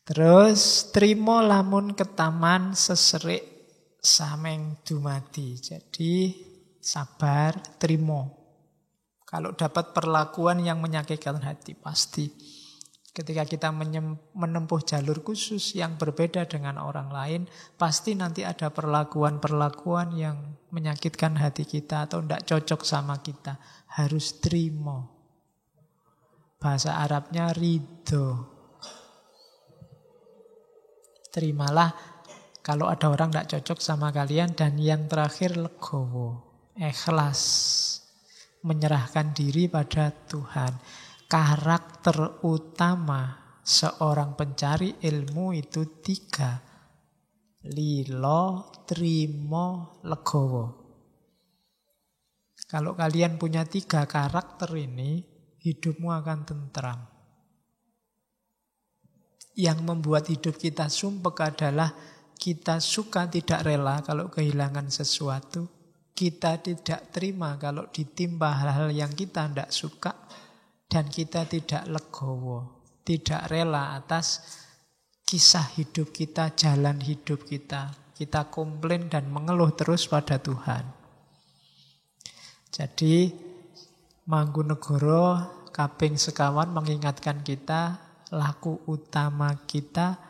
Terus trimo lamun ketaman seserik sameng dumadi. Jadi sabar, trimo. Kalau dapat perlakuan yang menyakitkan hati, pasti. Ketika kita menempuh jalur khusus yang berbeda dengan orang lain, pasti nanti ada perlakuan-perlakuan yang menyakitkan hati kita atau tidak cocok sama kita. Harus trimo. Bahasa Arabnya ridho. Terimalah kalau ada orang tidak cocok sama kalian. Dan yang terakhir legowo. Ikhlas, menyerahkan diri pada Tuhan. Karakter utama seorang pencari ilmu itu 3. Lilo, trimo, legowo. Kalau kalian punya 3 karakter ini, hidupmu akan tentram. Yang membuat hidup kita sumpek adalah kita suka tidak rela kalau kehilangan sesuatu. Kita tidak terima kalau ditimpa hal-hal yang kita tidak suka. Dan kita tidak legowo, tidak rela atas kisah hidup kita, jalan hidup kita. Kita komplain dan mengeluh terus pada Tuhan. Jadi Mangkunegara kaping sekawan mengingatkan kita, laku utama kita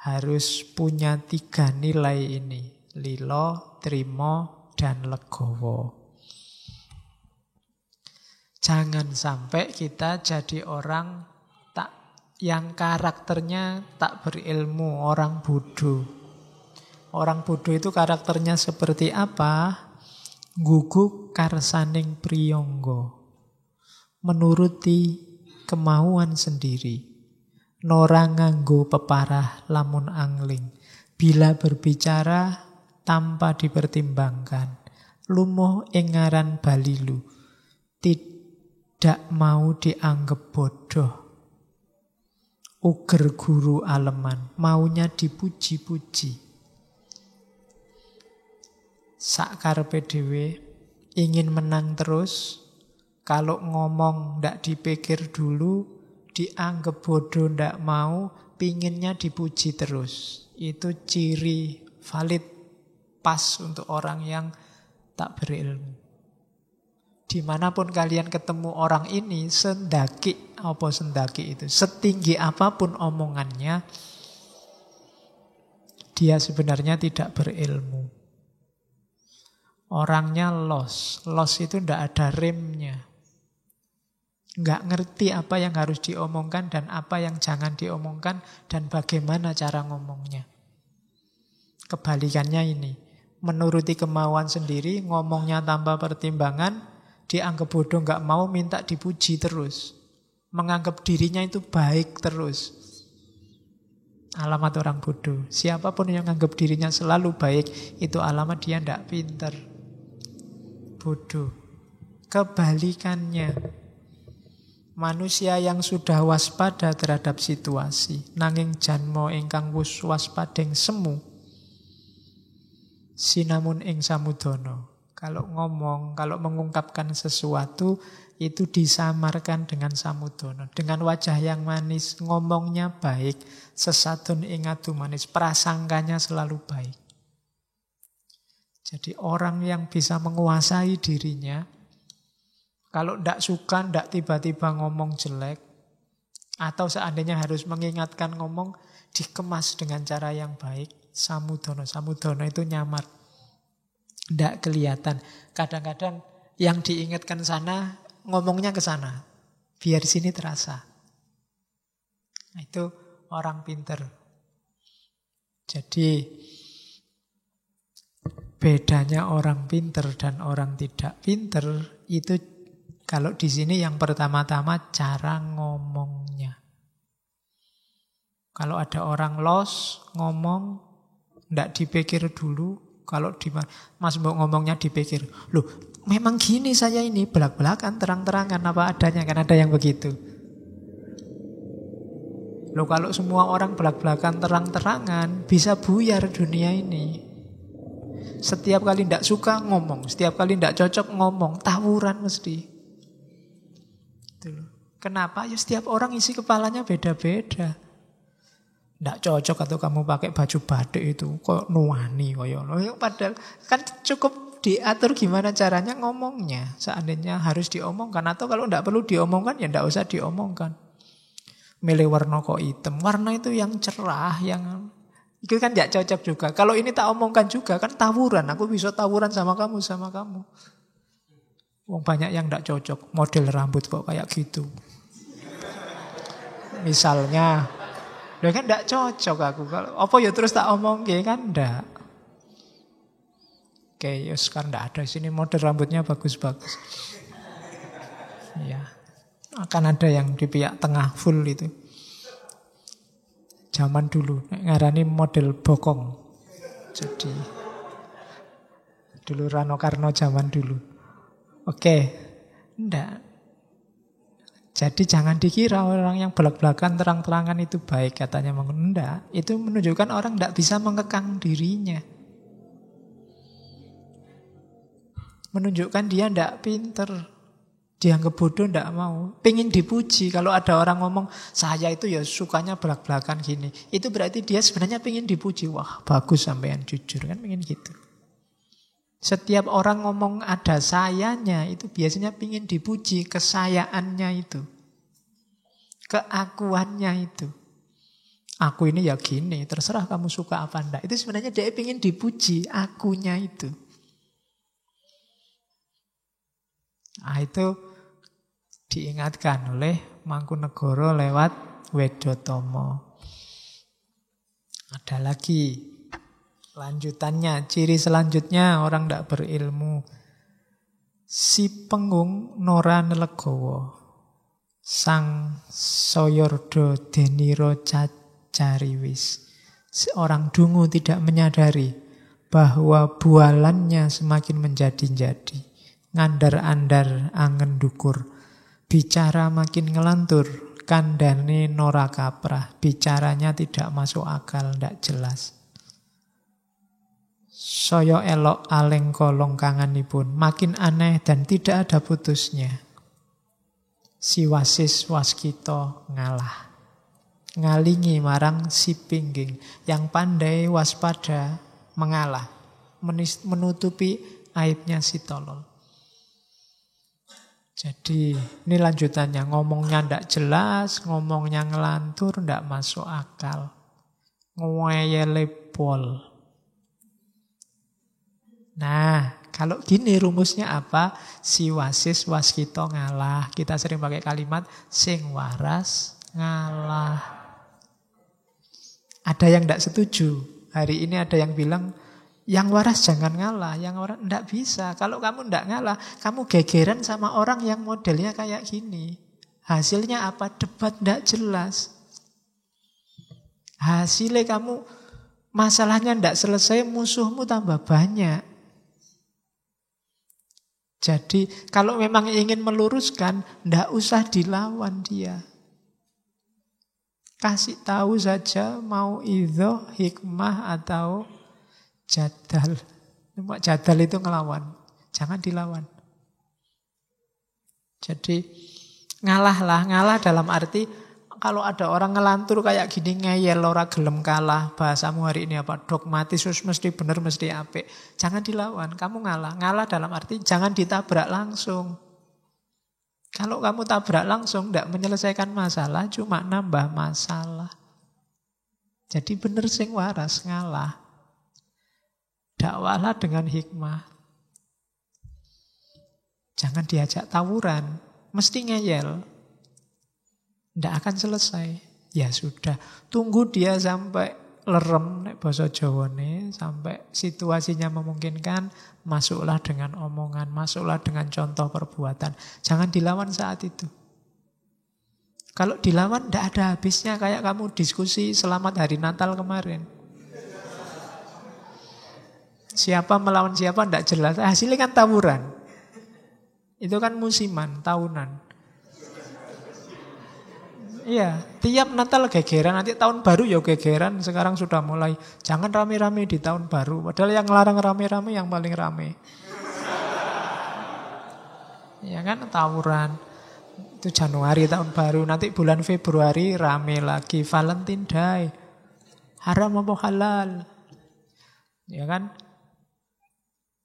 harus punya 3 nilai ini. Lilo, trimo, dan legowo. Jangan sampai kita jadi orang yang karakternya tak berilmu, orang bodoh. Orang bodoh itu karakternya seperti apa? Guguk karsaning priyangga. Menuruti kemauan sendiri. Nora nganggo peparah lamun angling. Bila berbicara tanpa dipertimbangkan. lumuh ing ngaran balilu, tidak mau dianggap bodoh. Uger guru aleman, maunya dipuji-puji. Sakarepe dhewe ingin menang terus, kalau ngomong ndak dipikir dulu, dianggap bodoh ndak mau, pinginnya dipuji terus. Itu ciri valid pas untuk orang yang tak berilmu. Dimanapun kalian ketemu orang ini, sendaki itu, setinggi apapun omongannya, dia sebenarnya tidak berilmu. Orangnya los itu tidak ada remnya. Nggak ngerti apa yang harus diomongkan dan apa yang jangan diomongkan dan bagaimana cara ngomongnya. Kebalikannya ini, menuruti kemauan sendiri, ngomongnya tanpa pertimbangan, dianggap bodoh, nggak mau, minta dipuji terus. Menganggap dirinya itu baik terus. Alamat orang bodoh. Siapapun yang menganggap dirinya selalu baik, itu alamat dia tidak pintar. Bodoh. Kebalikannya, manusia yang sudah waspada terhadap situasi, nanging janmo ingkang wus waspadeng semu, sinamun ing samudono. Kalau ngomong, kalau mengungkapkan sesuatu, itu disamarkan dengan samudono. Dengan wajah yang manis, ngomongnya baik, sesadun ing adu manis, prasangkanya selalu baik. Jadi orang yang bisa menguasai dirinya, kalau tidak suka, tidak tiba-tiba ngomong jelek, atau seandainya harus mengingatkan ngomong, dikemas dengan cara yang baik, samudono. Samudono itu nyamar. Tidak kelihatan. Kadang-kadang yang diingatkan sana, ngomongnya ke sana. Biar sini terasa. Nah, itu orang pinter. Jadi, bedanya orang pinter dan orang tidak pinter, itu kalau di sini yang pertama-tama cara ngomongnya. Kalau ada orang los, ngomong, tidak dipikir dulu. Kalau Mas Mbok ngomongnya dipikir, loh memang gini saya ini, belak-belakan, terang-terangan apa adanya, kan ada yang begitu. Loh kalau semua orang belak-belakan, terang-terangan, bisa buyar dunia ini. Setiap kali tidak suka ngomong, setiap kali tidak cocok ngomong, tawuran mesti. Kenapa? Ya setiap orang isi kepalanya beda-beda. Tidak cocok atau kamu pakai baju batik itu kok nuani padahal kan cukup diatur gimana caranya ngomongnya. Seandainya harus diomongkan, atau kalau tidak perlu diomongkan ya tidak usah diomongkan. Milih warna kok hitam, warna itu yang cerah, yang itu kan tidak cocok juga. Kalau ini tak omongkan juga kan tawuran, aku bisa tawuran sama kamu. Wong banyak yang tidak cocok, model rambut kok kayak gitu. Misalnya, ya kan tidak cocok aku. Apa ya terus tak omong kan tidak. Oke, ya sekarang tidak ada. Sini model rambutnya bagus-bagus. Ya, akan ada yang di pihak tengah full itu. Zaman dulu, ngarani model bokong. Jadi, dulu Rano Karno zaman dulu. Oke, tidak. Jadi jangan dikira orang yang belak-belakan terang-terangan itu baik, katanya enggak. Itu menunjukkan orang tidak bisa mengekang dirinya. Menunjukkan dia tidak pinter. Dianggap bodoh tidak mau. Pengen dipuji. Kalau ada orang ngomong, saya itu ya sukanya belak-belakan gini. Itu berarti dia sebenarnya pengen dipuji. Wah bagus sampean jujur, kan pengen gitu. Setiap orang ngomong ada sayanya, itu biasanya ingin dipuji, kesayaannya itu. Keakuannya itu. Aku ini ya gini, terserah kamu suka apa enggak. Itu sebenarnya dia ingin dipuji, akunya itu. Nah itu diingatkan oleh Mangkunegoro lewat Wedotomo. Ada lagi lanjutannya, ciri selanjutnya orang tidak berilmu. Si Pengung Nora Nelegowo, Sang Soyordo Deniro Cacariwis. Seorang dungu tidak menyadari bahwa bualannya semakin menjadi-jadi. Ngandar-andar angen dukur, bicara makin ngelantur, kandhane nora kaprah, bicaranya tidak masuk akal, tidak jelas. Saya elok aleng kolong kanganipun, makin aneh dan tidak ada putusnya. Si wasis waskita ngalah, ngalingi marang si pingging, yang pandai waspada mengalah, menutupi aibnya si tolol. Jadi ini lanjutannya, ngomongnya ndak jelas, ngomongnya ngelantur, ndak masuk akal. Ngeyele pol. Nah, kalau gini rumusnya apa? Si wasis waskita ngalah. Kita sering pakai kalimat sing waras ngalah. Ada yang ndak setuju. Hari ini ada yang bilang yang waras jangan ngalah, yang waras ndak bisa. Kalau kamu ndak ngalah, kamu gegeran sama orang yang modelnya kayak gini. Hasilnya apa? Debat ndak jelas. Hasilnya kamu masalahnya ndak selesai, musuhmu tambah banyak. Jadi kalau memang ingin meluruskan, ndak usah dilawan dia. Kasih tahu saja mau idhoh, hikmah atau jadal. Jadal itu ngelawan. Jangan dilawan. Jadi ngalahlah. Ngalah dalam arti kalau ada orang ngelantur kayak gini ngeyel, ora gelem kalah. Bahasamu hari ini apa? Dogmatis, mesti benar, mesti apik. Jangan dilawan. Kamu ngalah. Ngalah dalam arti jangan ditabrak langsung. Kalau kamu tabrak langsung tidak menyelesaikan masalah, cuma nambah masalah. Jadi bener sing waras ngalah. Dakwalah dengan hikmah. Jangan diajak tawuran, mesti ngeyel. Tidak akan selesai. Ya sudah, tunggu dia sampai lerem, nek basa Jawane, sampai situasinya memungkinkan, masuklah dengan omongan, masuklah dengan contoh perbuatan. Jangan dilawan saat itu. Kalau dilawan tidak ada habisnya, kayak kamu diskusi selamat hari Natal kemarin. Siapa melawan siapa tidak jelas, hasilnya kan tawuran. Itu kan musiman, tahunan. Iya, tiap Natal gegeran, nanti tahun baru ya gegeran. Sekarang sudah mulai, jangan rame-rame di tahun baru. Padahal yang larang rame-rame yang paling rame. Ya kan, tawuran. Itu Januari tahun baru, nanti bulan Februari rame lagi. Valentine Day, haram apa halal. Ya kan,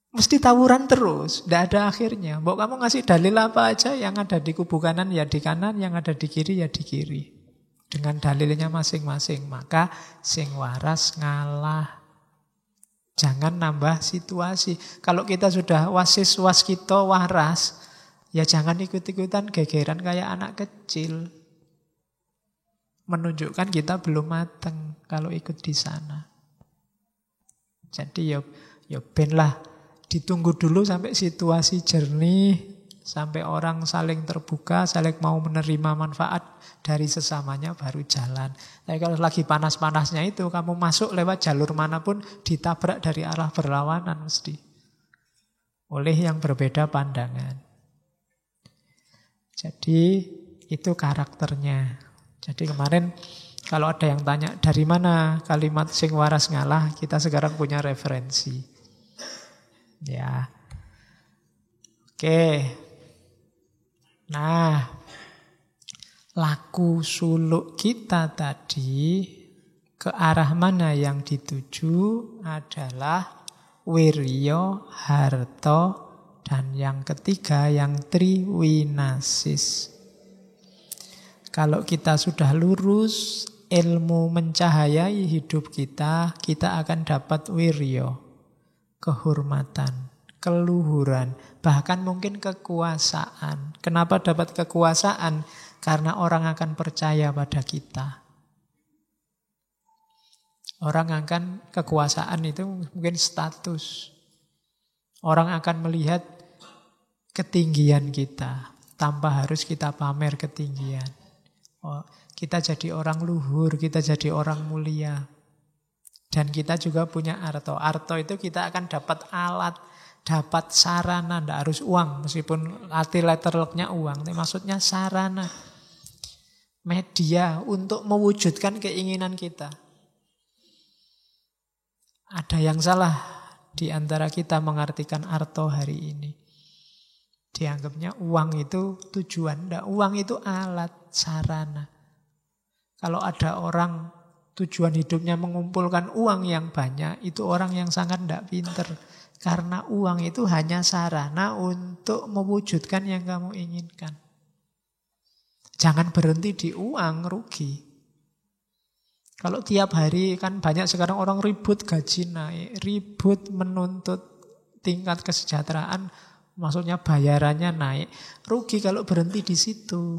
mesti tawuran terus, tidak ada akhirnya. Mbok kamu ngasih dalil apa aja, yang ada di kubu kanan ya di kanan, yang ada di kiri ya di kiri. Dengan dalilnya masing-masing. Maka sing waras ngalah. Jangan nambah situasi. Kalau kita sudah wasis waskita waras, ya jangan ikut-ikutan gegeran kayak anak kecil. Menunjukkan kita belum mateng kalau ikut di sana. Jadi ya ben lah. Ditunggu dulu sampai situasi jernih, sampai orang saling terbuka, saling mau menerima manfaat dari sesamanya baru jalan. Tapi kalau lagi panas-panasnya itu, kamu masuk lewat jalur manapun, ditabrak dari arah berlawanan mesti. Oleh yang berbeda pandangan. Jadi itu karakternya. Jadi kemarin kalau ada yang tanya dari mana kalimat sing waras ngalah, kita sekarang punya referensi. Ya, oke. Nah, laku suluk kita tadi ke arah mana yang dituju adalah wirya, harta, dan yang ketiga yang triwinasis. Kalau kita sudah lurus, ilmu mencahayai hidup kita, kita akan dapat wirya. Kehormatan, keluhuran, bahkan mungkin kekuasaan. Kenapa dapat kekuasaan? Karena orang akan percaya pada kita. Orang akan, kekuasaan itu mungkin status. Orang akan melihat ketinggian kita tanpa harus kita pamer ketinggian. Oh, kita jadi orang luhur, kita jadi orang mulia. Dan kita juga punya arto. Arto itu kita akan dapat alat, dapat sarana, tidak harus uang. Meskipun arti letterlocknya uang, tapi maksudnya sarana. Media untuk mewujudkan keinginan kita. Ada yang salah di antara kita mengartikan arto hari ini. Dianggapnya uang itu tujuan. Tidak, uang itu alat, sarana. Kalau ada orang tujuan hidupnya mengumpulkan uang yang banyak, itu orang yang sangat tidak pinter. Karena uang itu hanya sarana untuk mewujudkan yang kamu inginkan. Jangan berhenti di uang, rugi. Kalau tiap hari kan banyak sekarang orang ribut gaji naik, ribut menuntut tingkat kesejahteraan, maksudnya bayarannya naik. Rugi kalau berhenti di situ.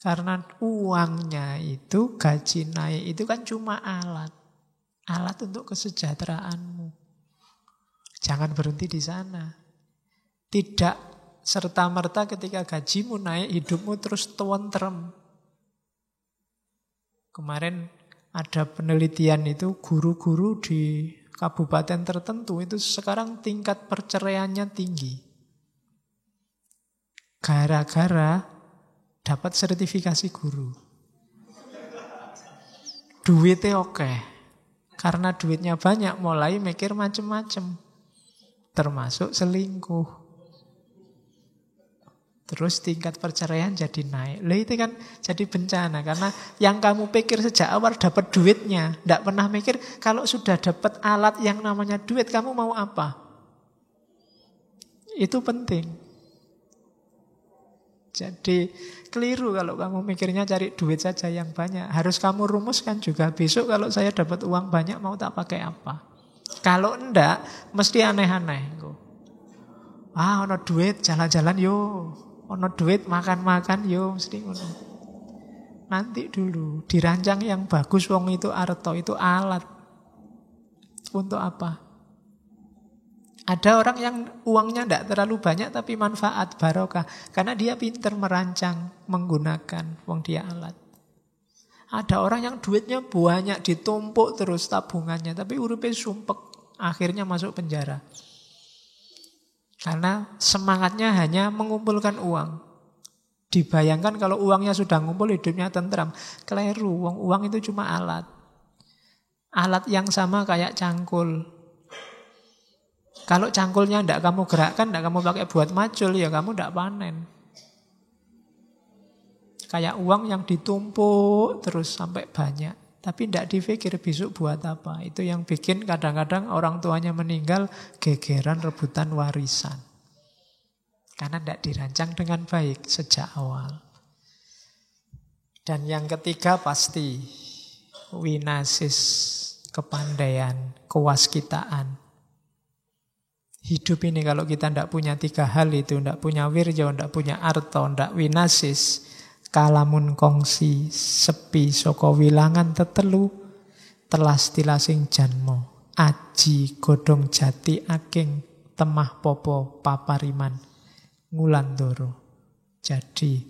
Karena uangnya itu, gaji naik itu kan cuma alat. Alat untuk kesejahteraanmu. Jangan berhenti di sana. Tidak serta-merta ketika gajimu naik, hidupmu terus tentrem. Kemarin ada penelitian itu, guru-guru di kabupaten tertentu itu sekarang tingkat perceraiannya tinggi. Gara-gara dapat sertifikasi guru. Duitnya oke. Karena duitnya banyak, mulai mikir macem-macem. Termasuk selingkuh. Terus tingkat perceraian jadi naik. Lah itu kan jadi bencana. Karena yang kamu pikir sejak awal dapat duitnya. Tidak pernah mikir kalau sudah dapat alat yang namanya duit, kamu mau apa? Itu penting. Jadi keliru kalau kamu mikirnya cari duit saja yang banyak. Harus kamu rumuskan juga. Besok kalau saya dapat uang banyak mau tak pakai apa? Kalau enggak, mesti aneh-aneh. Ono duit jalan-jalan yo. Ono duit makan-makan yo. Mesti ngono. Nanti dulu dirancang yang bagus. Wong itu arto, itu alat. Untuk apa? Ada orang yang uangnya tidak terlalu banyak tapi manfaat, barokah. Karena dia pintar merancang, menggunakan wong dia alat. Ada orang yang duitnya banyak, ditumpuk terus tabungannya. Tapi uripnya sumpek, akhirnya masuk penjara. Karena semangatnya hanya mengumpulkan uang. Dibayangkan kalau uangnya sudah ngumpul, hidupnya tentram. Keliru, uang itu cuma alat. Alat yang sama kayak cangkul. Kalau cangkulnya tidak kamu gerakkan, tidak kamu pakai buat macul, ya kamu tidak panen. Kayak uang yang ditumpuk terus sampai banyak. Tapi tidak dipikir besok buat apa. Itu yang bikin kadang-kadang orang tuanya meninggal, gegeran rebutan warisan. Karena tidak dirancang dengan baik sejak awal. Dan yang ketiga pasti winasis, kepandaian, kewaskitaan. Hidup ini kalau kita tidak punya tiga hal itu, tidak punya wirjo, tidak punya arto, tidak winasis, kalamun kongsi, sepi, soko wilangan tetelu, telas tilasing janmo, aji godong jati aking, temah popo papariman, ngulandoro. Jadi,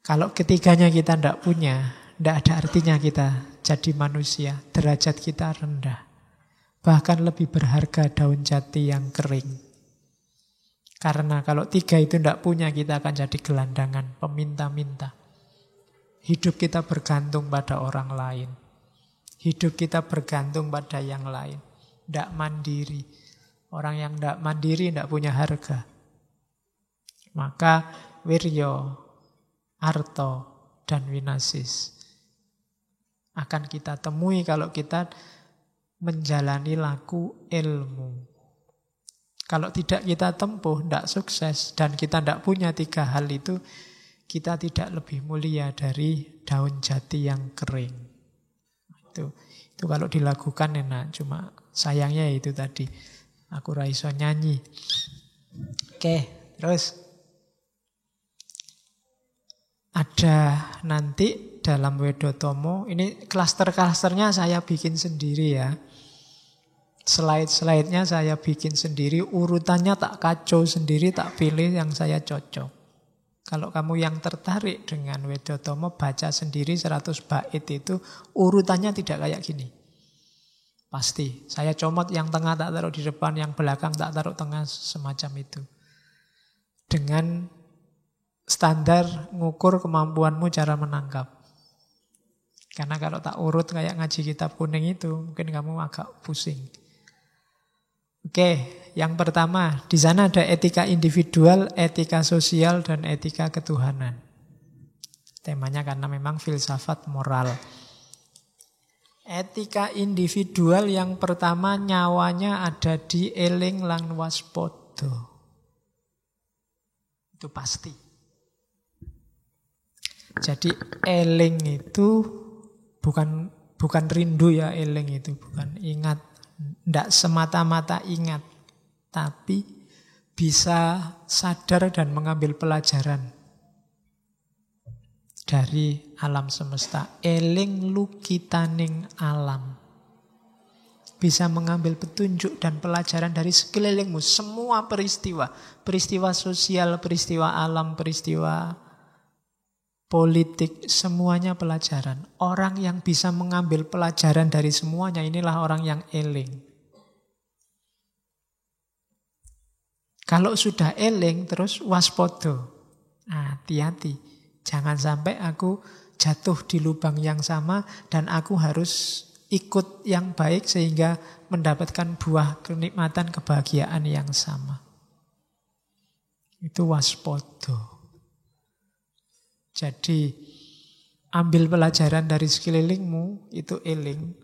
kalau ketiganya kita tidak punya, tidak ada artinya kita jadi manusia, derajat kita rendah. Bahkan lebih berharga daun jati yang kering. Karena kalau tiga itu tidak punya, kita akan jadi gelandangan, peminta-minta. Hidup kita bergantung pada orang lain. Hidup kita bergantung pada yang lain. Tidak mandiri. Orang yang tidak mandiri tidak punya harga. Maka wiryo, arto, dan winasis akan kita temui kalau kita menjalani laku ilmu. Kalau tidak kita tempuh, tidak sukses, dan kita tidak punya tiga hal itu, kita tidak lebih mulia dari daun jati yang kering. Itu kalau dilakukan enak, cuma sayangnya itu tadi, aku raiso nyanyi. Oke, terus ada nanti dalam Wedotomo, ini klaster-klasternya saya bikin sendiri ya. Slide-slide-nya saya bikin sendiri, urutannya tak kacau sendiri, tak pilih yang saya cocok. Kalau kamu yang tertarik dengan Wedotomo, baca sendiri 100 bait itu, urutannya tidak kayak gini. Pasti. Saya comot yang tengah tak taruh di depan, yang belakang tak taruh tengah, semacam itu. Dengan standar ngukur kemampuanmu cara menangkap. Karena kalau tak urut kayak ngaji kitab kuning itu, mungkin kamu agak pusing. Oke, yang pertama, di sana ada etika individual, etika sosial, dan etika ketuhanan. Temanya karena memang filsafat moral. Etika individual yang pertama, nyawanya ada di eling lan waspada. Itu pasti. Jadi eling itu bukan rindu ya, eling itu bukan ingat, tidak semata-mata ingat, tapi bisa sadar dan mengambil pelajaran dari alam semesta. Eling lukitaning alam. Bisa mengambil petunjuk dan pelajaran dari sekelilingmu. Semua peristiwa. Peristiwa sosial, peristiwa alam, peristiwa politik. Semuanya pelajaran. Orang yang bisa mengambil pelajaran dari semuanya, inilah orang yang eling. Kalau sudah eling, terus waspada. Hati-hati. Jangan sampai aku jatuh di lubang yang sama dan aku harus ikut yang baik sehingga mendapatkan buah kenikmatan kebahagiaan yang sama. Itu waspada. Jadi ambil pelajaran dari sekelilingmu, itu eling,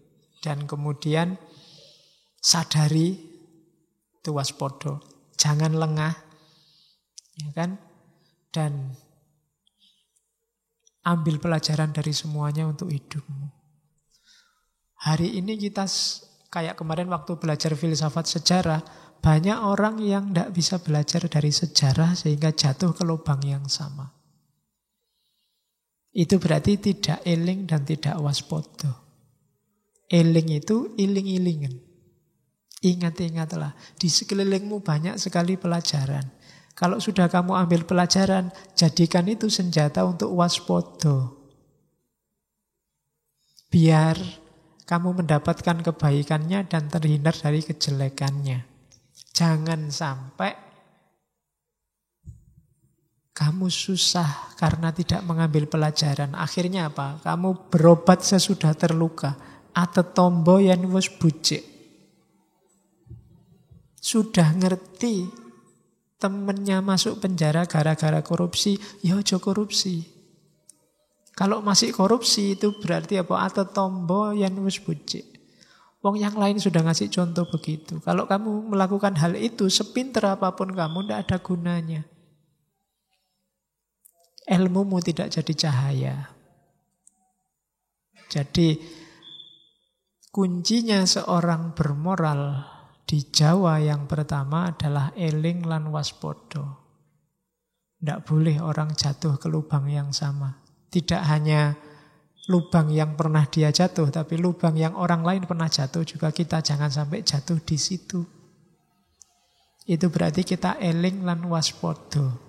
dan kemudian sadari, itu waspada. Jangan lengah, ya kan? Dan ambil pelajaran dari semuanya untuk hidupmu. Hari ini kita kayak kemarin waktu belajar filsafat sejarah, banyak orang yang tidak bisa belajar dari sejarah sehingga jatuh ke lubang yang sama. Itu berarti tidak eling dan tidak waspada. Eling itu iling-ilingan. Ingat-ingatlah, di sekelilingmu banyak sekali pelajaran. Kalau sudah kamu ambil pelajaran, jadikan itu senjata untuk waspada. Biar kamu mendapatkan kebaikannya dan terhindar dari kejelekannya. Jangan sampai kamu susah karena tidak mengambil pelajaran. Akhirnya apa? Kamu berobat sesudah terluka. Atetombo yen wis bucik. Sudah ngerti temennya masuk penjara gara-gara korupsi, ya aja korupsi. Kalau masih korupsi itu berarti apa? Atetombo yen wis bucik. Wong yang lain sudah ngasih contoh begitu. Kalau kamu melakukan hal itu, sepinter apapun kamu, tidak ada gunanya. Ilmumu tidak jadi cahaya. Jadi kuncinya seorang bermoral di Jawa yang pertama adalah eling lan waspada. Tidak boleh orang jatuh ke lubang yang sama. Tidak hanya lubang yang pernah dia jatuh, tapi lubang yang orang lain pernah jatuh juga kita jangan sampai jatuh di situ. Itu berarti kita eling lan waspada.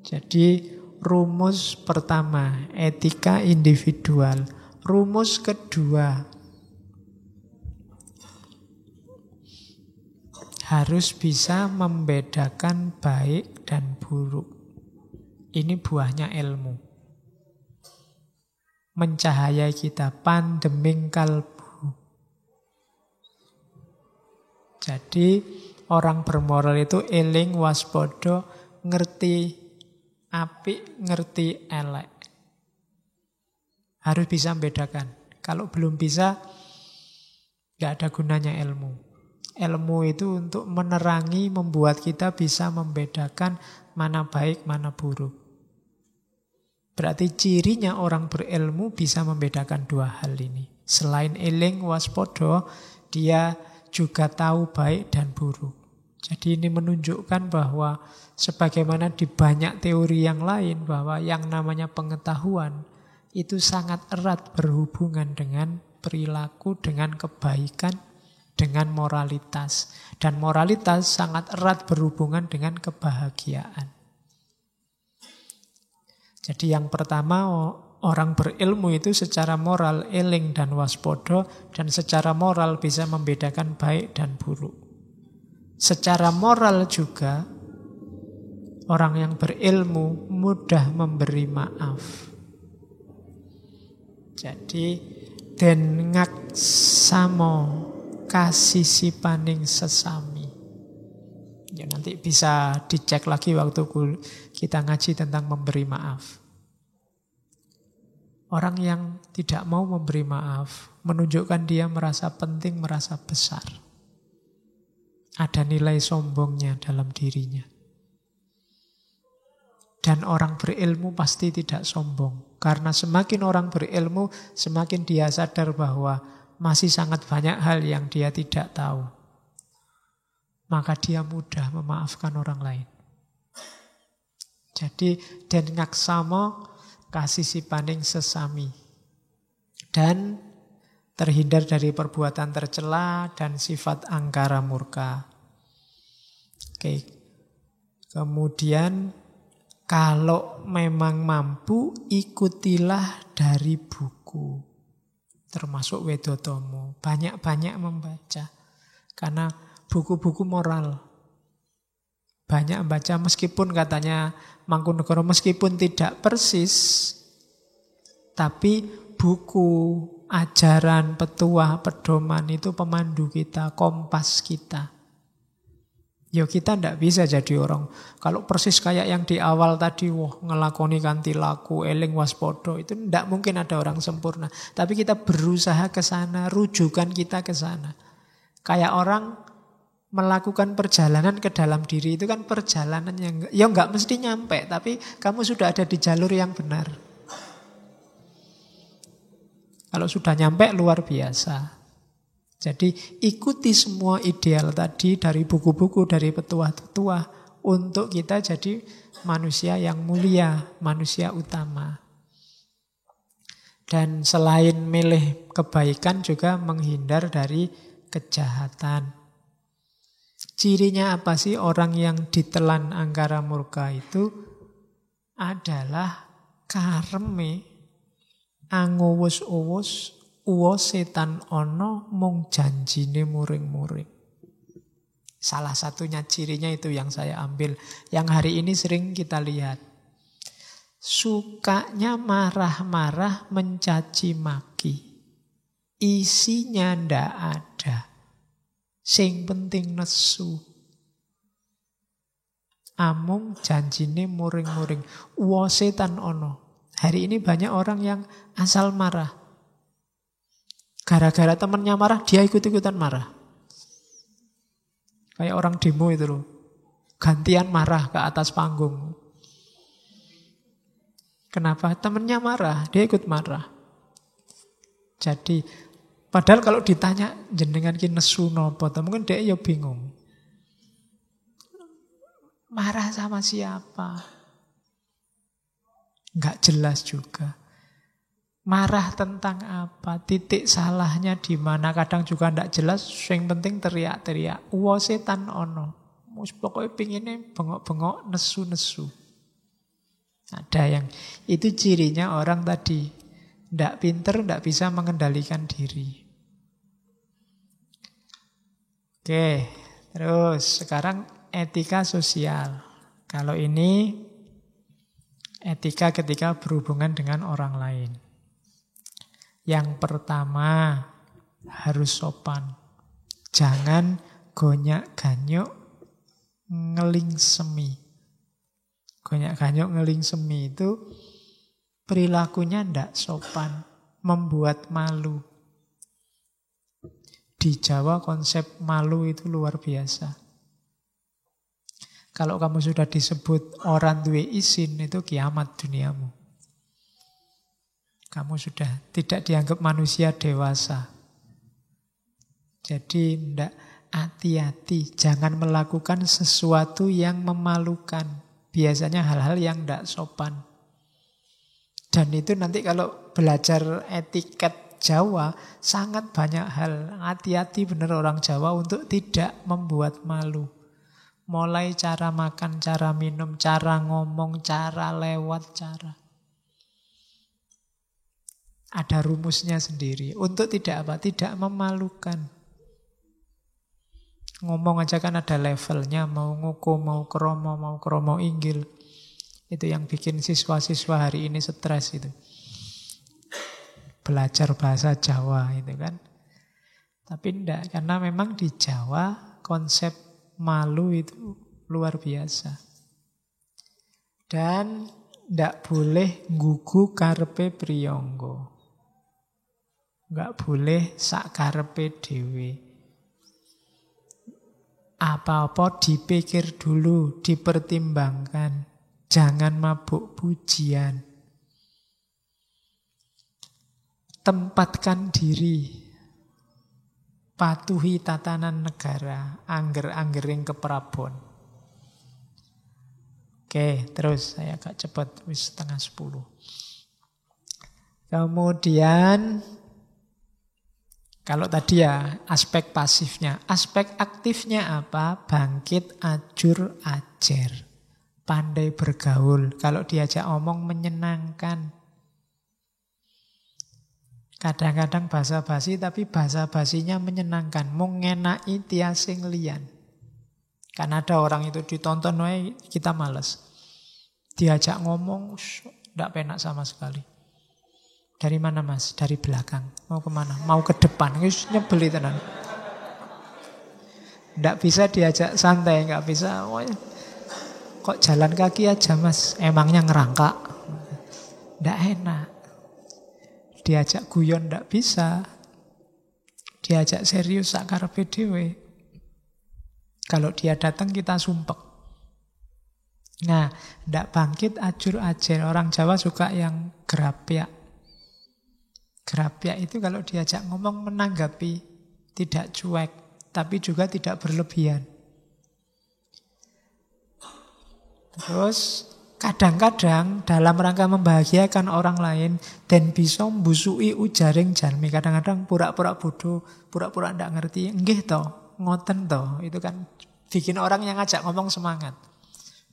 Jadi rumus pertama, etika individual. Rumus kedua, harus bisa membedakan baik dan buruk. Ini buahnya ilmu. Mencahayai kita, pandeming kalbu. Jadi orang bermoral itu eling, waspada, ngerti apik, ngerti elek. Harus bisa membedakan. Kalau belum bisa, nggak ada gunanya ilmu. Ilmu itu untuk menerangi, membuat kita bisa membedakan mana baik, mana buruk. Berarti cirinya orang berilmu bisa membedakan dua hal ini. Selain eling, waspada, dia juga tahu baik dan buruk. Jadi ini menunjukkan bahwa sebagaimana di banyak teori yang lain, bahwa yang namanya pengetahuan itu sangat erat berhubungan dengan perilaku, dengan kebaikan, dengan moralitas. Dan moralitas sangat erat berhubungan dengan kebahagiaan. Jadi yang pertama, orang berilmu itu secara moral eling dan waspodo, dan secara moral bisa membedakan baik dan buruk. Secara moral juga orang yang berilmu mudah memberi maaf. Jadi den ngaksamo kasisipaning sesami. Ya, nanti bisa dicek lagi waktu kita ngaji tentang memberi maaf. Orang yang tidak mau memberi maaf menunjukkan dia merasa penting, merasa besar. Ada nilai sombongnya dalam dirinya. Dan orang berilmu pasti tidak sombong. Karena semakin orang berilmu, semakin dia sadar bahwa masih sangat banyak hal yang dia tidak tahu. Maka dia mudah memaafkan orang lain. Jadi den ngaksamo kasisipaning sesami. Dan terhindar dari perbuatan tercela dan sifat angkara murka. Oke. Kemudian kalau memang mampu ikutilah dari buku. Termasuk Wedotomo. Banyak-banyak membaca. Karena buku-buku moral. Banyak membaca meskipun katanya Mangkunegoro meskipun tidak persis, tapi buku, ajaran, petuah, pedoman itu pemandu kita, kompas kita. Ya kita tidak bisa jadi orang. Kalau persis kayak yang di awal tadi, wah ngelakoni kanthi laku, eling waspodo, itu tidak mungkin ada orang sempurna. Tapi kita berusaha ke sana, rujukan kita ke sana. Kayak orang melakukan perjalanan ke dalam diri itu kan perjalanan yang ya nggak mesti nyampe, tapi kamu sudah ada di jalur yang benar. Kalau sudah nyampe luar biasa. Jadi ikuti semua ideal tadi dari buku-buku, dari petuah-petuah untuk kita jadi manusia yang mulia, manusia utama. Dan selain milih kebaikan juga menghindar dari kejahatan. Cirinya apa sih orang yang ditelan angkara murka itu? Adalah kareme anguwus-uwus uwo setan ono mung janjine muring-muring. Salah satunya cirinya itu yang saya ambil, yang hari ini sering kita lihat. Sukanya marah-marah, mencaci maki. Isinya ndak ada. Sing penting nesu. Amung janjine muring-muring. Uwa setan ono. Hari ini banyak orang yang asal marah. Gara-gara temannya marah, dia ikut-ikutan marah. Kayak orang demo itu loh. Gantian marah ke atas panggung. Kenapa? Temannya marah, dia ikut marah. Jadi padahal kalau ditanya jenengan ki nesu napa, mungkin dia ya bingung. Marah sama siapa? Enggak jelas juga. Marah tentang apa? Titik salahnya di mana? Kadang juga enggak jelas, yang penting teriak-teriak. Uwa setan ono. Pokoknya pinginnya bengok-bengok, nesu-nesu. Ada yang itu cirinya orang tadi. Ndak pinter, ndak bisa mengendalikan diri. Oke, terus sekarang etika sosial. Kalau ini etika ketika berhubungan dengan orang lain. Yang pertama harus sopan. Jangan gonyak-ganyuk ngeling semi. Gonyak-ganyuk ngeling semi itu perilakunya ndak sopan, membuat malu. Di Jawa konsep malu itu luar biasa. Kalau kamu sudah disebut orang duwe isin, itu kiamat duniamu. Kamu sudah tidak dianggap manusia dewasa. Jadi ndak, hati-hati, jangan melakukan sesuatu yang memalukan. Biasanya hal-hal yang ndak sopan. Dan itu nanti kalau belajar etiket Jawa, sangat banyak hal. Hati-hati benar orang Jawa untuk tidak membuat malu. Mulai cara makan, cara minum, cara ngomong, cara lewat, cara. Ada rumusnya sendiri. Untuk tidak apa? Tidak memalukan. Ngomong aja kan ada levelnya. Mau nguku, mau kromo inggil. Itu yang bikin siswa-siswa hari ini stres itu. Belajar bahasa Jawa itu kan. Tapi enggak, karena memang di Jawa konsep malu itu luar biasa. Dan enggak boleh nggugu karepe priyangga. Enggak boleh sak karepe dhewe. Apa-apa dipikir dulu, dipertimbangkan. Jangan mabuk pujian. Tempatkan diri. Patuhi tatanan negara. Angger-anggering keprabon. Oke, terus saya agak cepat. Wis 9:30. Kemudian kalau tadi ya aspek pasifnya, aspek aktifnya apa? Bangkit, ajur, ajar. Pandai bergaul. Kalau diajak omong menyenangkan. Kadang-kadang basa-basi tapi basa-basinya menyenangkan. Mengenai tiasing liyan. Kan ada orang itu ditonton wae kita males. Diajak ngomong enggak penak sama sekali. Dari mana mas? Dari belakang. Mau kemana? Mau ke depan. Nyebeli tenan. Nggak bisa diajak santai. Nggak bisa. Kok jalan kaki aja mas? Emangnya ngerangkak? Nggak enak. Diajak guyon nggak bisa. Diajak serius sakarepe dhewe. Kalau dia datang kita sumpek. Nah, nggak bangkit ajur ajar. Orang Jawa suka yang gerapyak. Gerapyak itu kalau diajak ngomong menanggapi, tidak cuek, tapi juga tidak berlebihan. Terus kadang-kadang dalam rangka membahagiakan orang lain dan bisa mbusui ujaring jalmi. Kadang-kadang pura-pura bodoh, pura-pura ndak ngerti. Nggih toh, ngoten toh. Itu kan bikin orang yang ngajak ngomong semangat.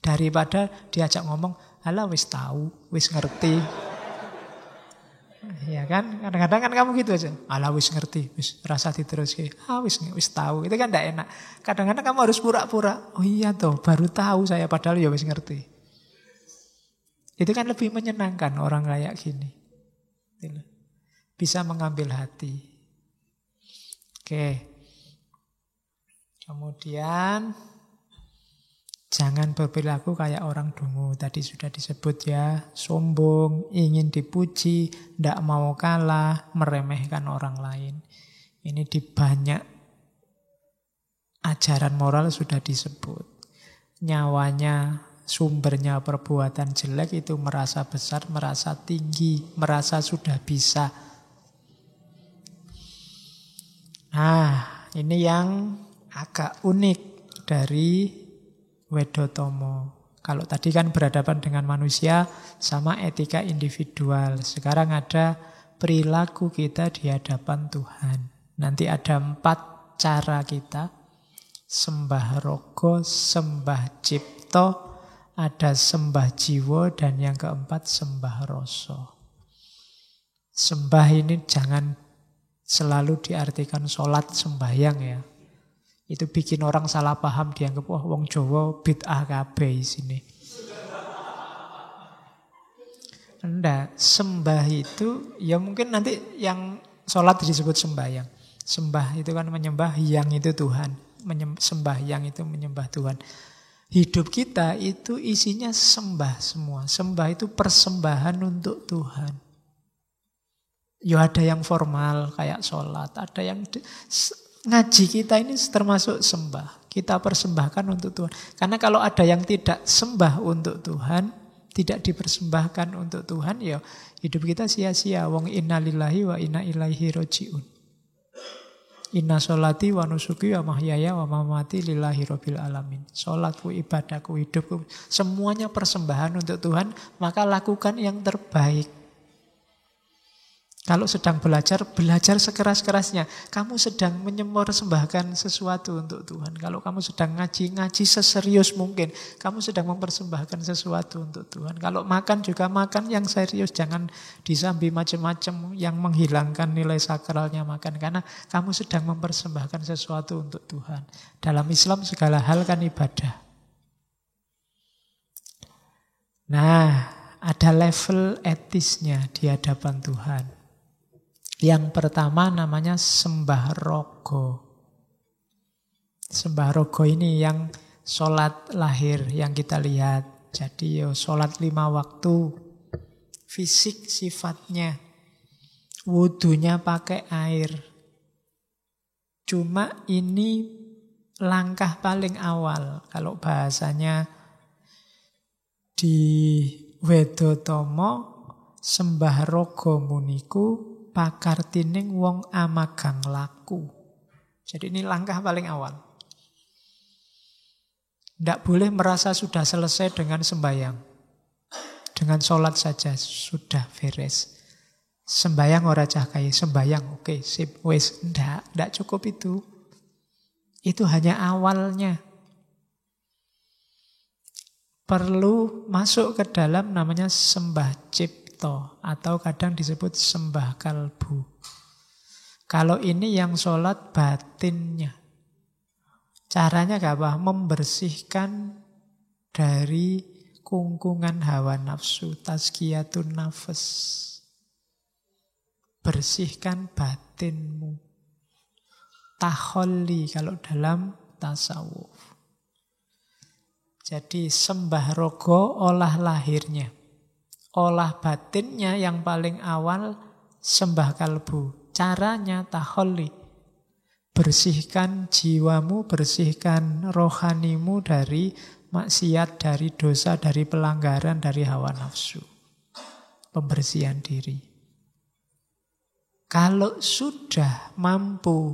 Daripada diajak ngomong, alah wis tahu, wis ngerti. Ya kan, kadang-kadang kan kamu gitu aja. Alah wis ngerti, wis rasa diteruske. Wis tahu. Itu kan ndak enak. Kadang-kadang kamu harus pura-pura. Oh iya toh, baru tahu saya padahal ya wis ngerti. Itu kan lebih menyenangkan orang kayak gini. Bisa mengambil hati. Oke. Kemudian jangan berperilaku kayak orang dungu. Tadi sudah disebut ya. Sombong, ingin dipuji, tidak mau kalah, meremehkan orang lain. Ini di banyak ajaran moral sudah disebut. Nyawanya, sumbernya perbuatan jelek itu merasa besar, merasa tinggi, merasa sudah bisa. Nah, ini yang agak unik dari Wedotomo. Kalau tadi kan berhadapan dengan manusia sama etika individual. Sekarang ada perilaku kita di hadapan Tuhan. Nanti ada 4 cara kita. Sembah rogo, sembah cipto, ada sembah jiwa, dan yang keempat sembah rasa. Sembah ini jangan selalu diartikan sholat sembahyang ya. Itu bikin orang salah paham, dianggap wah wong Jawa bid'ah kabeh sini. Enggak, sembah itu ya mungkin nanti yang sholat disebut sembahyang. Sembah itu kan menyembah, yang itu Tuhan. Sembahyang itu menyembah Tuhan. Hidup kita itu isinya sembah semua. Sembah itu persembahan untuk Tuhan. Ya ada yang formal kayak sholat, ada yang ngaji kita ini termasuk sembah. Kita persembahkan untuk Tuhan. Karena kalau ada yang tidak sembah untuk Tuhan, tidak dipersembahkan untuk Tuhan, ya hidup kita sia-sia. Wong inna lillahi wa inna ilaihi roji'un. Inna sholati wa nusuki wa mahyaya wa mamati lillahi rabbil alamin. Sholatku, ibadahku, hidupku, semuanya persembahan untuk Tuhan. Maka lakukan yang terbaik. Kalau sedang belajar, belajar sekeras-kerasnya. Kamu sedang mempersembahkan sesuatu untuk Tuhan. Kalau kamu sedang ngaji, ngaji seserius mungkin. Kamu sedang mempersembahkan sesuatu untuk Tuhan. Kalau makan juga makan yang serius. Jangan disambi macam-macam yang menghilangkan nilai sakralnya makan. Karena kamu sedang mempersembahkan sesuatu untuk Tuhan. Dalam Islam segala hal kan ibadah. Nah, ada level etisnya di hadapan Tuhan. Yang pertama namanya sembah rogo. Sembah rogo ini yang sholat lahir yang kita lihat. Jadi sholat 5 waktu. Fisik sifatnya. Wudunya pakai air. Cuma ini langkah paling awal. Kalau bahasanya di Wedotomo, sembah rogo muniku pakartining wong amagang laku. Jadi ini langkah paling awal. Tidak boleh merasa sudah selesai dengan sembahyang. Dengan sholat saja sudah beres. Sembahyang ora cah kaya, sembahyang oke, sip, wis. Tidak cukup itu. Itu hanya awalnya. Perlu masuk ke dalam namanya sembah cipta. Atau kadang disebut sembah kalbu. Kalau ini yang sholat batinnya. Caranya apa? Membersihkan dari kungkungan hawa nafsu. Tazkiyatun nafas. Bersihkan batinmu. Taholli kalau dalam tasawuf. Jadi sembah rogo olah lahirnya. Olah batinnya yang paling awal sembah kalbu. Caranya taholli. Bersihkan jiwamu, bersihkan rohanimu dari maksiat, dari dosa, dari pelanggaran, dari hawa nafsu. Pembersihan diri. Kalau sudah mampu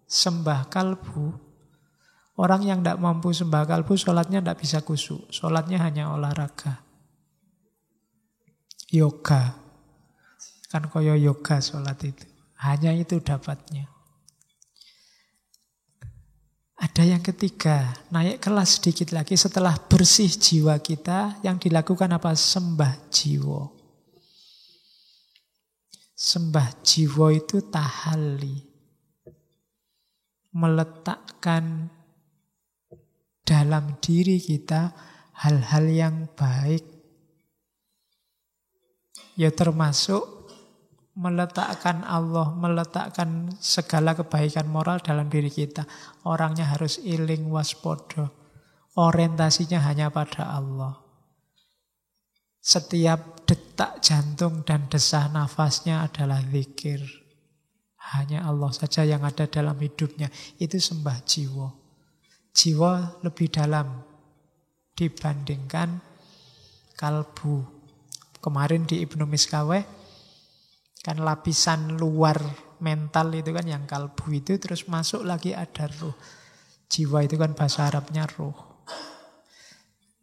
sembah kalbu, orang yang tidak mampu sembah kalbu, sholatnya tidak bisa khusyuk. Sholatnya hanya olahraga. Yoga. Kan koyo yoga sholat itu. Hanya itu dapatnya. Ada yang ketiga, naik kelas sedikit lagi setelah bersih jiwa kita, yang dilakukan apa? Sembah jiwa. Sembah jiwa itu tahalli. Meletakkan dalam diri kita hal-hal yang baik. Ya termasuk meletakkan Allah, meletakkan segala kebaikan moral dalam diri kita. Orangnya harus iling waspodo. Orientasinya hanya pada Allah. Setiap detak jantung dan desah nafasnya adalah zikir. Hanya Allah saja yang ada dalam hidupnya. Itu sembah jiwa. Jiwa lebih dalam dibandingkan kalbu. Kemarin di Ibnu Miskaweh, kan lapisan luar mental itu kan yang kalbu itu, terus masuk lagi ada ruh. Jiwa itu kan bahasa Arabnya ruh.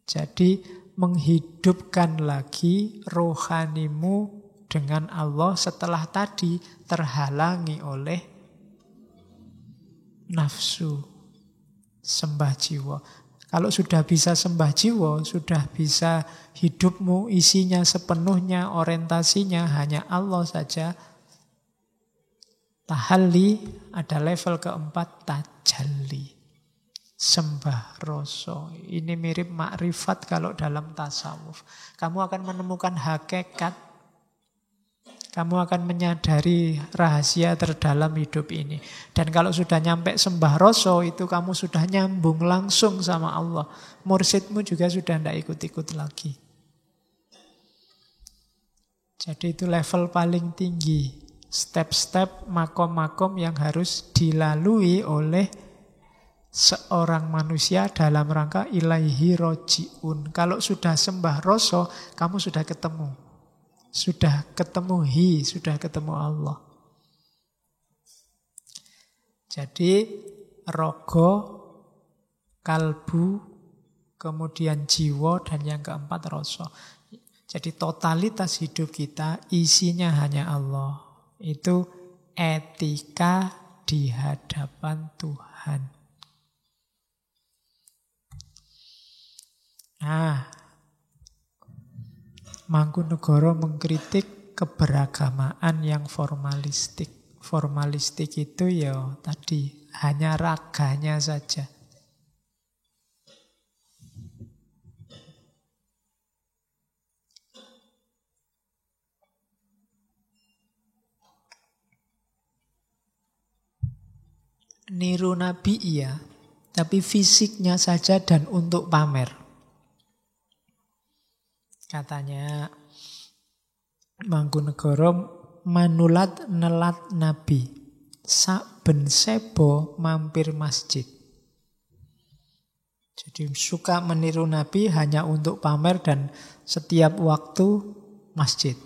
Jadi menghidupkan lagi rohanimu dengan Allah setelah tadi terhalangi oleh nafsu. Sembah jiwa. Kalau sudah bisa sembah jiwa, sudah bisa hidupmu isinya sepenuhnya, orientasinya hanya Allah saja. Tahalli, ada level keempat, tajalli. Sembah rasa. Ini mirip makrifat kalau dalam tasawuf. Kamu akan menemukan hakikat. Kamu akan menyadari rahasia terdalam hidup ini. Dan kalau sudah nyampe sembah rasa, itu kamu sudah nyambung langsung sama Allah. Mursyidmu juga sudah tidak ikut-ikut lagi. Jadi itu level paling tinggi. Step-step, makom-makom yang harus dilalui oleh seorang manusia dalam rangka ilaihi roji'un. Kalau sudah sembah rasa, kamu sudah ketemu. Sudah ketemu sudah ketemu Allah. Jadi rogo, kalbu, kemudian jiwa, dan yang keempat rasa. Jadi totalitas hidup kita isinya hanya Allah. Itu etika di hadapan Tuhan. Nah, Mangkunegara mengkritik keberagamaan yang formalistik. Formalistik itu ya tadi hanya raganya saja. Niru Nabi iya, tapi fisiknya saja dan untuk pamer. Katanya Mangkunegara manulat nelat Nabi, saben sebo mampir masjid. Jadi suka meniru Nabi hanya untuk pamer dan setiap waktu masjid.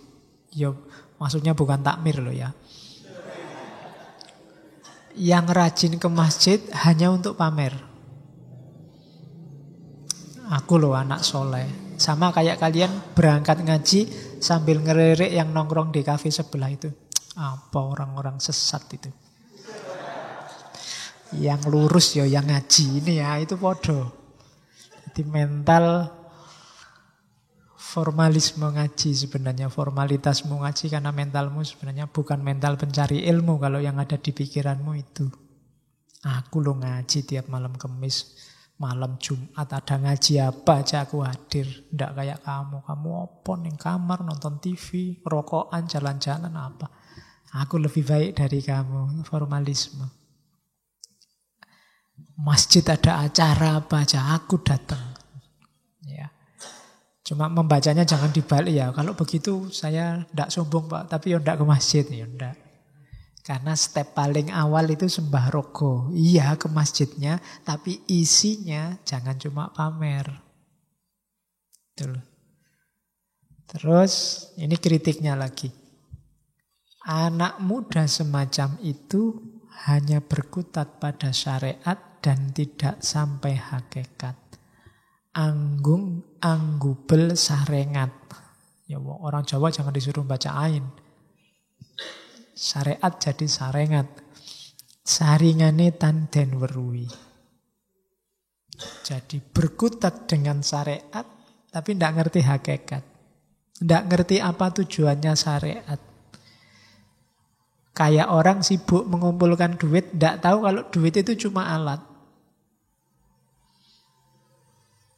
Ya, maksudnya bukan takmir loh ya. Yang rajin ke masjid hanya untuk pamer. Aku loh anak soleh. Sama kayak kalian berangkat ngaji sambil ngelirik yang nongkrong di kafe sebelah itu. Apa orang-orang sesat itu. Yang lurus ya yang ngaji ini ya itu podo. Jadi mental formalisme ngaji sebenarnya. Formalitasmu ngaji karena mentalmu sebenarnya bukan mental pencari ilmu kalau yang ada di pikiranmu itu. Aku lo ngaji tiap malam Kamis, malam Jumat ada ngaji apa aja aku hadir. Nggak kayak kamu. Kamu opon yang kamar nonton TV, rokokan, jalan-jalan apa. Aku lebih baik dari kamu. Formalisme. Masjid ada acara apa aja aku datang. Ya. Cuma membacanya jangan dibalik ya. Kalau begitu saya tidak sombong Pak, tapi ya tidak ke masjid. Ya tidak. Karena step paling awal itu sembah rogo. Iya ke masjidnya, tapi isinya jangan cuma pamer. Betul. Terus ini kritiknya lagi. Anak muda semacam itu hanya berkutat pada syariat dan tidak sampai hakikat. Anggung anggubel sarengat. Ya orang Jawa jangan disuruh baca ain. Syariat jadi sarengat. Saringane tanden weruhi. Jadi berkutat dengan syariat tapi tidak ngerti hakikat. Tidak ngerti apa tujuannya syariat. Kayak orang sibuk mengumpulkan duit, tidak tahu kalau duit itu cuma alat.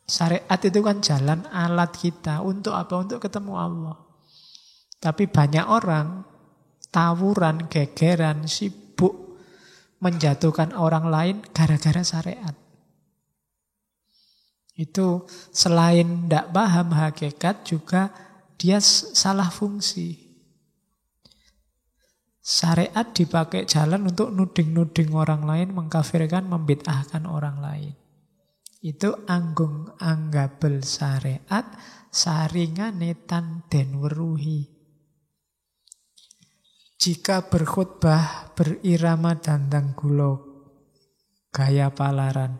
Syariat itu kan jalan alat kita. Untuk apa? Untuk ketemu Allah. Tapi banyak orang tawuran, gegeran, sibuk menjatuhkan orang lain gara-gara syariat. Itu selain tidak paham hakikat juga dia salah fungsi. Syariat dipakai jalan untuk nuding-nuding orang lain, mengkafirkan, membid'ahkan orang lain. Itu anggung anggabel syariat, saringane tanden weruhi. Jika berkhutbah berirama dandang gulo, gaya palaran.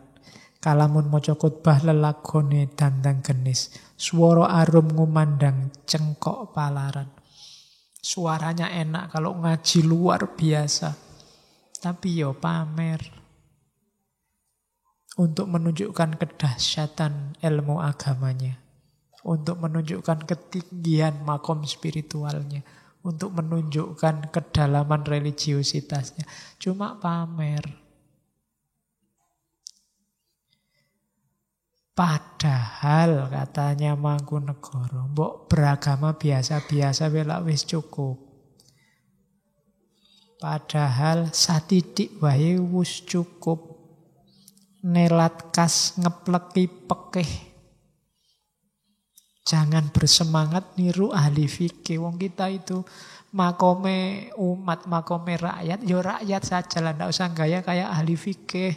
Kalamun moco khutbah lelakone dandang genis, swara arum ngumandang cengkok palaran. Suaranya enak kalau ngaji luar biasa. Tapi yo pamer. Untuk menunjukkan kedahsyatan ilmu agamanya. Untuk menunjukkan ketinggian makom spiritualnya. Untuk menunjukkan kedalaman religiositasnya. Cuma pamer. Padahal katanya Mangkunegara, mbok beragama biasa-biasa welak wis cukup. Padahal satidik wae wis cukup. Nelat kas ngepleki pekeh. Jangan bersemangat niru ahli fikih. Wong kita itu makome umat, makome rakyat, ya rakyat saja lah, ndak usah gaya kayak ahli fikih.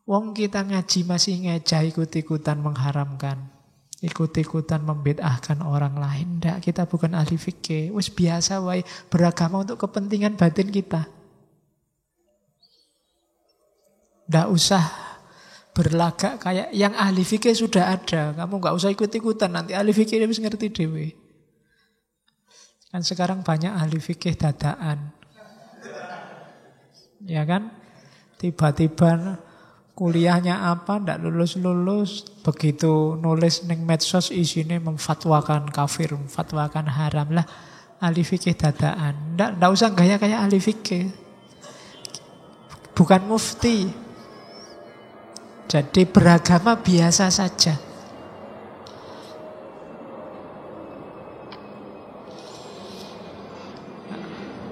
Wong kita ngaji masih ngejah ikut-ikutan mengharamkan. Ikut-ikutan membid'ahkan orang lain. Ndak, kita bukan ahli fikih. Wis biasa wae beragama untuk kepentingan batin kita. Ndak usah berlagak kayak yang ahli fikih sudah ada. Kamu nggak usah ikut-ikutan, nanti ahli fikih dia bisa ngerti dewe. Kan sekarang banyak ahli fikih dadaan. Ya kan? Tiba-tiba kuliahnya apa, ndak lulus-lulus. Begitu nulis neng medsos isinya memfatwakan kafir, memfatwakan haram. Lah, ahli fikih dadaan. Ndak usah gaya kayak ahli fikih. Bukan mufti. Jadi beragama biasa saja.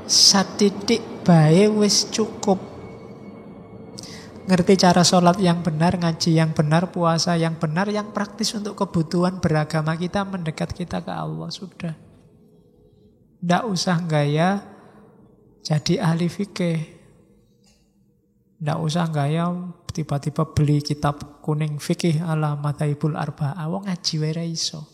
Satitik bae wis cukup. Ngerti cara sholat yang benar, ngaji yang benar, puasa yang benar, yang praktis untuk kebutuhan beragama kita, mendekat kita ke Allah, sudah. Nggak usah gaya jadi ahli fikih. Nggak usah gaya tiba-tiba beli kitab kuning fikih ala Madhaibul Arba'ah. Wong ngaji wae ra iso.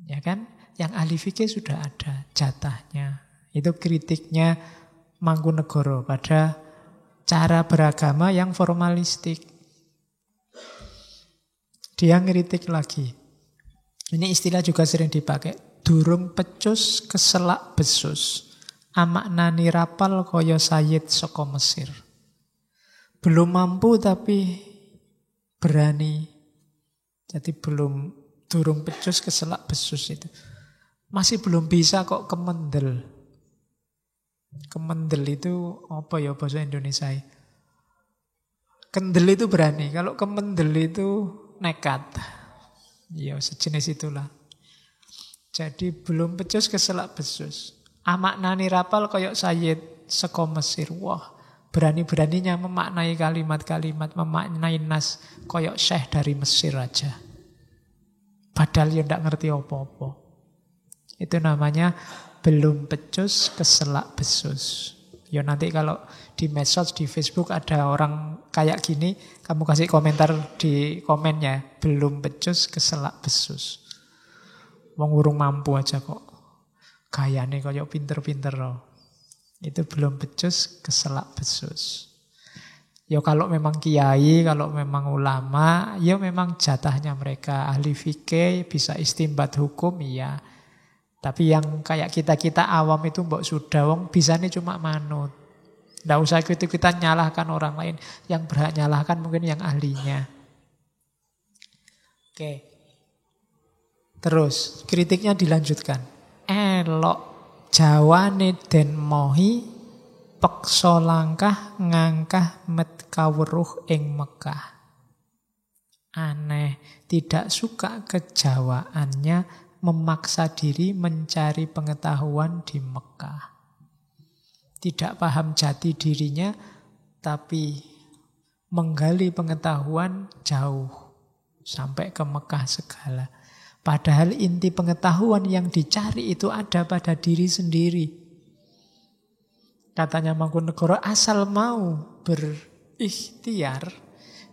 Ya kan? Yang ahli fikih sudah ada jatahnya. Itu kritiknya Mangkunegoro pada cara beragama yang formalistik. Dia ngeritik lagi. Ini istilah juga sering dipakai. Durung pecus keselak besus. Amaknani rapal koyo Sayyid saka Mesir. Belum mampu tapi berani. Jadi durung pecus keselak besus itu. Masih belum bisa kok kemendel. Kemendel itu apa ya bahasa Indonesia? Kendel itu berani. Kalau kemendel itu nekat. Ya sejenis itulah. Jadi belum pecus keselak besus. Amaknani rapal koyok Sayyid saka Mesir. Wah, berani-beraninya memaknai kalimat-kalimat, memaknai nas koyok syekh dari Mesir aja. Padahal ya ndak ngerti apa-apa. Itu namanya belum pecus keselak besus. Ya nanti kalau di medsos, di Facebook ada orang kayak gini, kamu kasih komentar di komennya. Belum pecus keselak besus. Wong urung mampu aja kok. Gayane kayak pinter-pinter loh. Itu belum pecus keselak besus. Ya kalau memang kiai, kalau memang ulama, ya memang jatahnya mereka. Ahli fikih bisa istimbat hukum, iya. Tapi yang kayak kita-kita awam itu mbok sudah wong bisane cuma manut. Nggak usah kita nyalahkan orang lain. Yang berhak nyalahkan mungkin yang ahlinya. Oke. Terus kritiknya dilanjutkan. Elok jawane den mohi peksa langkah ngangkah met kawruh ing Mekah. Aneh, tidak suka kejawaannya memaksa diri mencari pengetahuan di Mekah. Tidak paham jati dirinya, tapi menggali pengetahuan jauh. Sampai ke Mekah segala. Padahal inti pengetahuan yang dicari itu ada pada diri sendiri. Katanya Mangkunegoro, asal mau berikhtiar,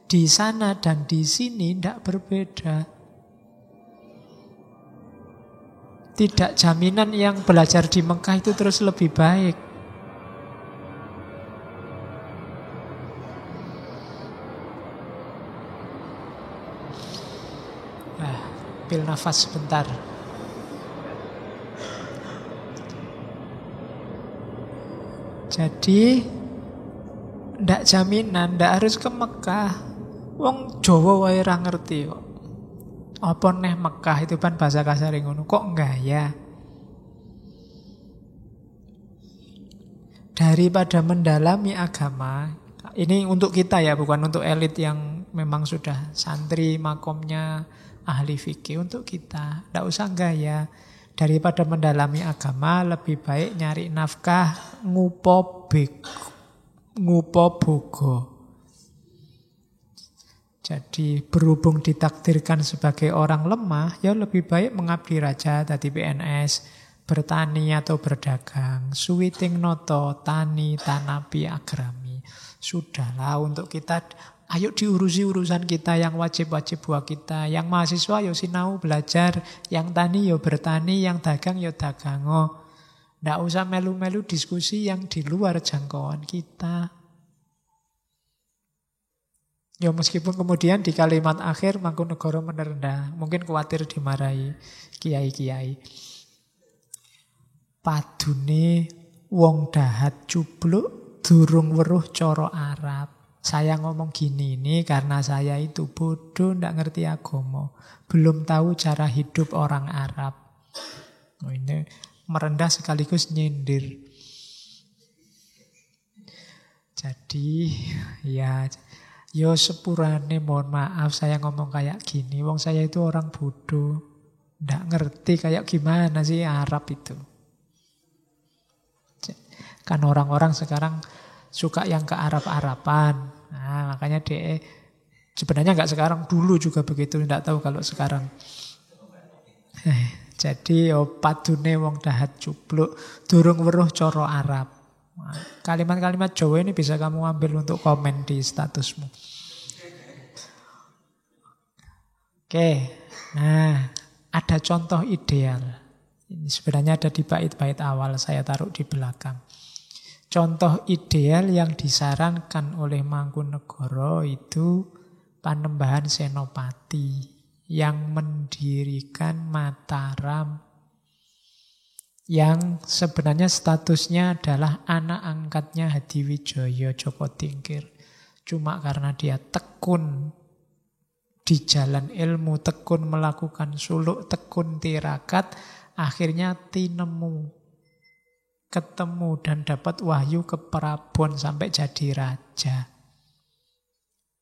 di sana dan di sini tidak berbeda. Tidak jaminan yang belajar di Mekah itu terus lebih baik. Ambil nafas sebentar. Jadi ndak jaminan, ndak harus ke Mekah. Wong Jawa wae ra ngerti kok. Apa neh Mekah itu kan bahasa kasar ngono. Kok enggak ya? Daripada mendalami agama, ini untuk kita ya, bukan untuk elit yang memang sudah santri makomnya ahli fikih. Untuk kita, tidak usah gaya. Daripada mendalami agama, lebih baik nyari nafkah ngupo bogo. Jadi berhubung ditakdirkan sebagai orang lemah, ya lebih baik mengabdi raja tadi PNS, bertani atau berdagang, suwiting noto, tani, tanapi, agrami. Sudahlah untuk kita, ayo diurusi urusan kita yang wajib-wajib buat kita. Yang mahasiswa yo sinau belajar, yang tani yo bertani, yang dagang yo dagango. Nggak usah melu-melu diskusi yang di luar jangkauan kita. Ya meskipun kemudian di kalimat akhir Mangkunegoro merendah, mungkin khawatir dimarahi kiai-kiai. Padune wong dahat cubluk durung weruh cara Arab. Saya ngomong gini ini karena saya itu bodoh, ndak ngerti agama. Belum tahu cara hidup orang Arab. Oh, ini merendah sekaligus nyindir. Jadi ya yo sepurane mohon maaf saya ngomong kayak gini. Wong saya itu orang bodoh. Ndak ngerti kayak gimana sih Arab itu. Kan orang-orang sekarang suka yang ke Arab-Araban. Nah, makanya dia sebenarnya nggak sekarang, dulu juga begitu, nggak tahu kalau sekarang. Jadi padune wong dahat cubluk durung weruh cara Arab. Nah, kalimat-kalimat Jawa ini bisa kamu ambil untuk komen di statusmu. Oke, nah ada contoh ideal. Ini sebenarnya ada di bait-bait awal, saya taruh di belakang. Contoh ideal yang disarankan oleh Mangkunegara itu Panembahan Senopati yang mendirikan Mataram, yang sebenarnya statusnya adalah anak angkatnya Hadiwijaya Joko Tingkir. Cuma karena dia tekun di jalan ilmu, tekun melakukan suluk, tekun tirakat, akhirnya tinemu, ketemu dan dapat wahyu ke Prabon sampai jadi raja.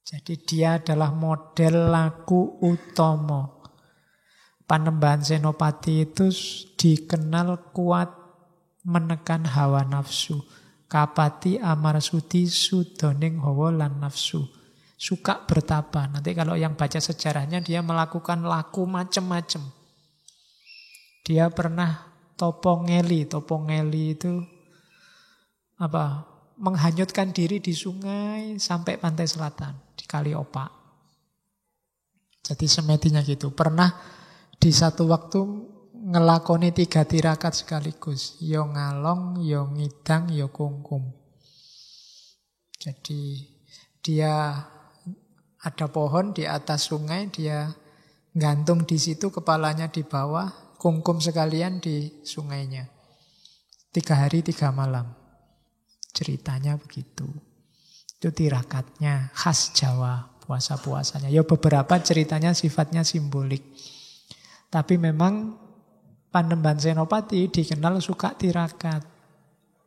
Jadi dia adalah model laku utama. Panembahan Senopati itu dikenal kuat menekan hawa nafsu. Kapati Amarsudi sudoning hawa lan nafsu. Suka bertapa. Nanti kalau yang baca sejarahnya dia melakukan laku macam-macam. Dia pernah Topongeli itu apa? Menghanyutkan diri di sungai sampai pantai selatan di Kali Opak. Jadi semetinya gitu. Pernah di satu waktu ngelakoni 3 tirakat sekaligus. Yo ngalong, yo ngidang, yo kungkum. Jadi dia ada pohon di atas sungai, dia gantung di situ, kepalanya di bawah, kungkum sekalian di sungainya. 3 hari 3 malam. Ceritanya begitu. Itu tirakatnya, khas Jawa, puasa-puasanya. Ya beberapa ceritanya sifatnya simbolik. Tapi memang Panembahan Senopati dikenal suka tirakat.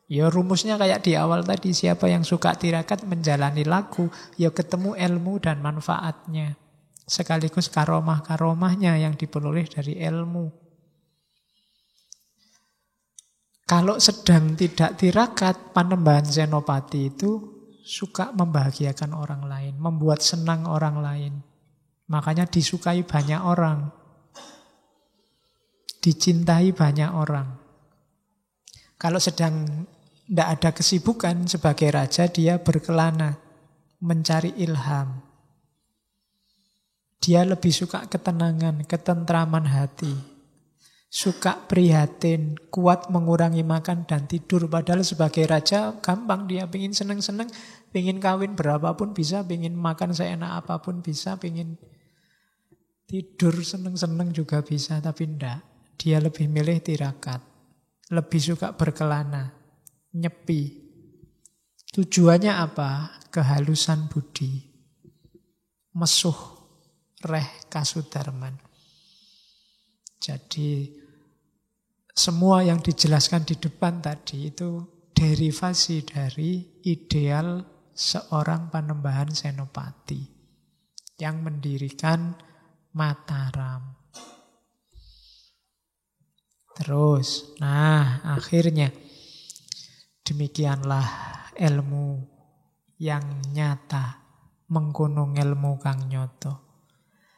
Ya rumusnya kayak di awal tadi, siapa yang suka tirakat menjalani laku, ya ketemu ilmu dan manfaatnya. Sekaligus karomah-karomahnya yang diperoleh dari ilmu. Kalau sedang tidak tirakat, Panembahan Senopati itu suka membahagiakan orang lain, membuat senang orang lain. Makanya disukai banyak orang, dicintai banyak orang. Kalau sedang tidak ada kesibukan sebagai raja, dia berkelana, mencari ilham. Dia lebih suka ketenangan, ketentraman hati. Suka prihatin, kuat mengurangi makan dan tidur. Padahal sebagai raja gampang, dia pengen seneng-seneng, pengen kawin berapapun bisa, pengen makan seenak apapun bisa, pengen tidur seneng-seneng juga bisa. Tapi enggak, dia lebih milih tirakat. Lebih suka berkelana, nyepi. Tujuannya apa? Kehalusan budi. Mesuh, reh kasudarman. Jadi semua yang dijelaskan di depan tadi itu derivasi dari ideal seorang Panembahan Senopati yang mendirikan Mataram. Terus, nah akhirnya demikianlah ilmu yang nyata menggunung ilmu kang nyoto.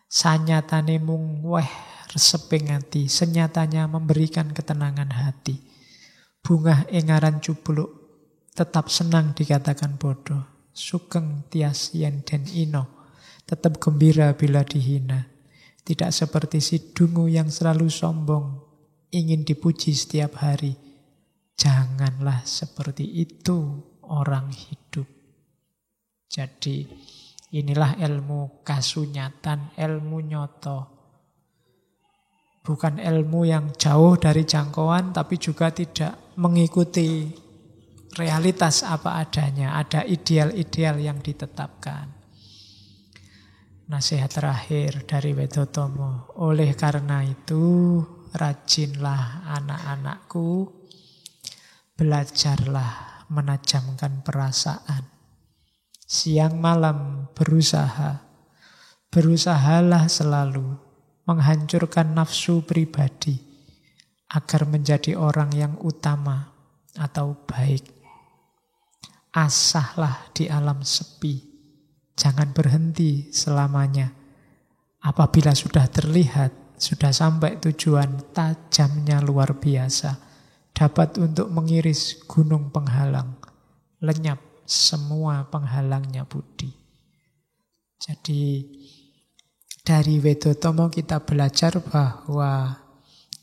Sanyatane mung weh reseping ati, senyatanya memberikan ketenangan hati. Bunga engaran cubluk tetap senang dikatakan bodoh. Sugeng tias yen den ino, tetap gembira bila dihina. Tidak seperti si dungu yang selalu sombong, ingin dipuji setiap hari. Janganlah seperti itu orang hidup. Jadi inilah ilmu kasunyatan, ilmu nyoto. Bukan ilmu yang jauh dari jangkauan, tapi juga tidak mengikuti realitas apa adanya. Ada ideal-ideal yang ditetapkan. Nasihat terakhir dari Wedotomo. Oleh karena itu, rajinlah anak-anakku, belajarlah menajamkan perasaan. Siang malam berusaha. Berusahalah selalu menghancurkan nafsu pribadi agar menjadi orang yang utama atau baik. Asahlah di alam sepi, jangan berhenti selamanya. Apabila sudah terlihat, sudah sampai tujuan, tajamnya luar biasa, dapat untuk mengiris gunung penghalang, lenyap semua penghalangnya budi. Jadi dari Wedotomo kita belajar bahwa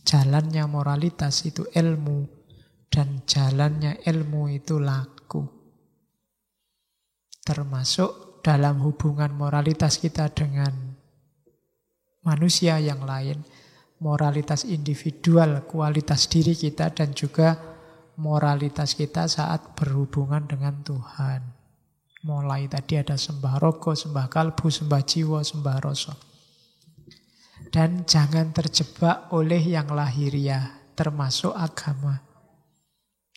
jalannya moralitas itu ilmu dan jalannya ilmu itu laku. Termasuk dalam hubungan moralitas kita dengan manusia yang lain, moralitas individual, kualitas diri kita dan juga moralitas kita saat berhubungan dengan Tuhan. Mulai tadi ada sembah rogo, sembah kalbu, sembah jiwa, sembah rasa. Dan jangan terjebak oleh yang lahiriah, termasuk agama.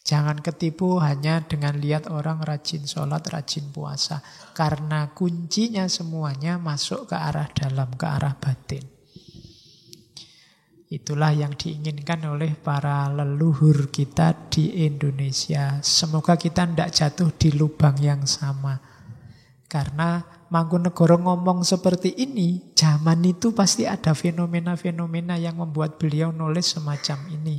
Jangan ketipu hanya dengan lihat orang rajin sholat, rajin puasa. Karena kuncinya semuanya masuk ke arah dalam, ke arah batin. Itulah yang diinginkan oleh para leluhur kita di Indonesia. Semoga kita tidak jatuh di lubang yang sama. Karena Mangkunegoro ngomong seperti ini, zaman itu pasti ada fenomena-fenomena yang membuat beliau nulis semacam ini.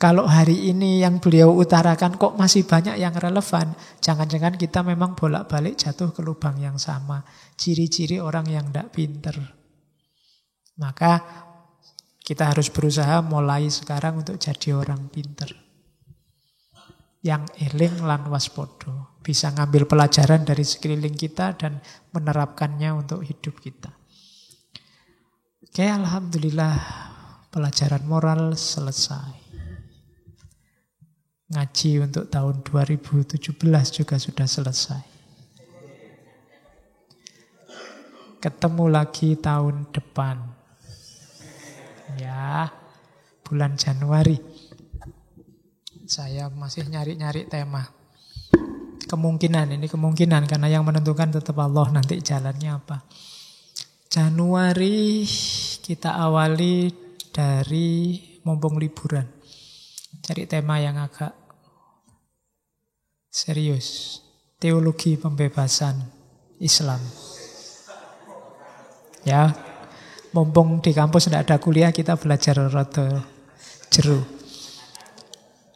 Kalau hari ini yang beliau utarakan kok masih banyak yang relevan, jangan-jangan kita memang bolak-balik jatuh ke lubang yang sama. Ciri-ciri orang yang tidak pinter. Maka kita harus berusaha mulai sekarang untuk jadi orang pinter. Yang eling lan waspodo. Bisa ngambil pelajaran dari sekeliling kita dan menerapkannya untuk hidup kita. Oke, alhamdulillah pelajaran moral selesai. Ngaji untuk tahun 2017 juga sudah selesai. Ketemu lagi tahun depan. Ya, bulan Januari. Saya masih nyari-nyari tema. Kemungkinan karena yang menentukan tetap Allah nanti jalannya apa. Januari kita awali dari mumpung liburan. Cari tema yang agak serius. Teologi pembebasan Islam. Ya, mumpung di kampus tidak ada kuliah, kita belajar rada jeru.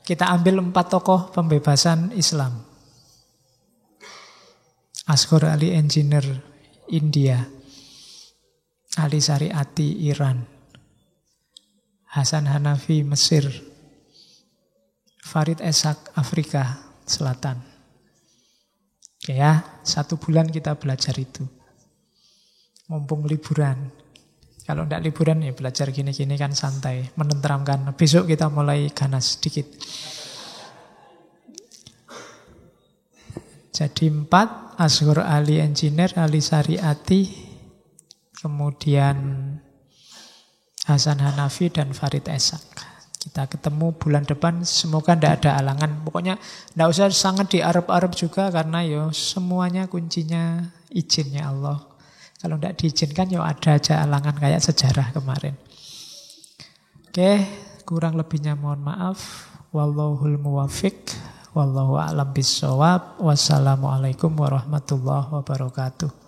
Kita ambil 4 tokoh pembebasan Islam. Asghar Ali Engineer, India. Ali Syariati, Iran. Hasan Hanafi, Mesir. Farid Esak, Afrika Selatan. Oke ya, 1 bulan kita belajar itu. Mumpung liburan. Kalau tidak liburan ya belajar gini-gini kan santai, menenteramkan. Besok kita mulai ganas sedikit. Jadi 4, Asghar Ali Engineer, Ali Syariati, kemudian Hasan Hanafi dan Farid Esak. Kita ketemu bulan depan, semoga tidak ada halangan. Pokoknya tidak usah sangat diarep-arep juga karena yo semuanya kuncinya izinnya Allah. Kalau tidak diizinkan ya ada aja halangan kayak sejarah kemarin. Oke, kurang lebihnya mohon maaf. Wallahul muwafiq. Wallahu a'lam bissawab. Wassalamualaikum warahmatullahi wabarakatuh.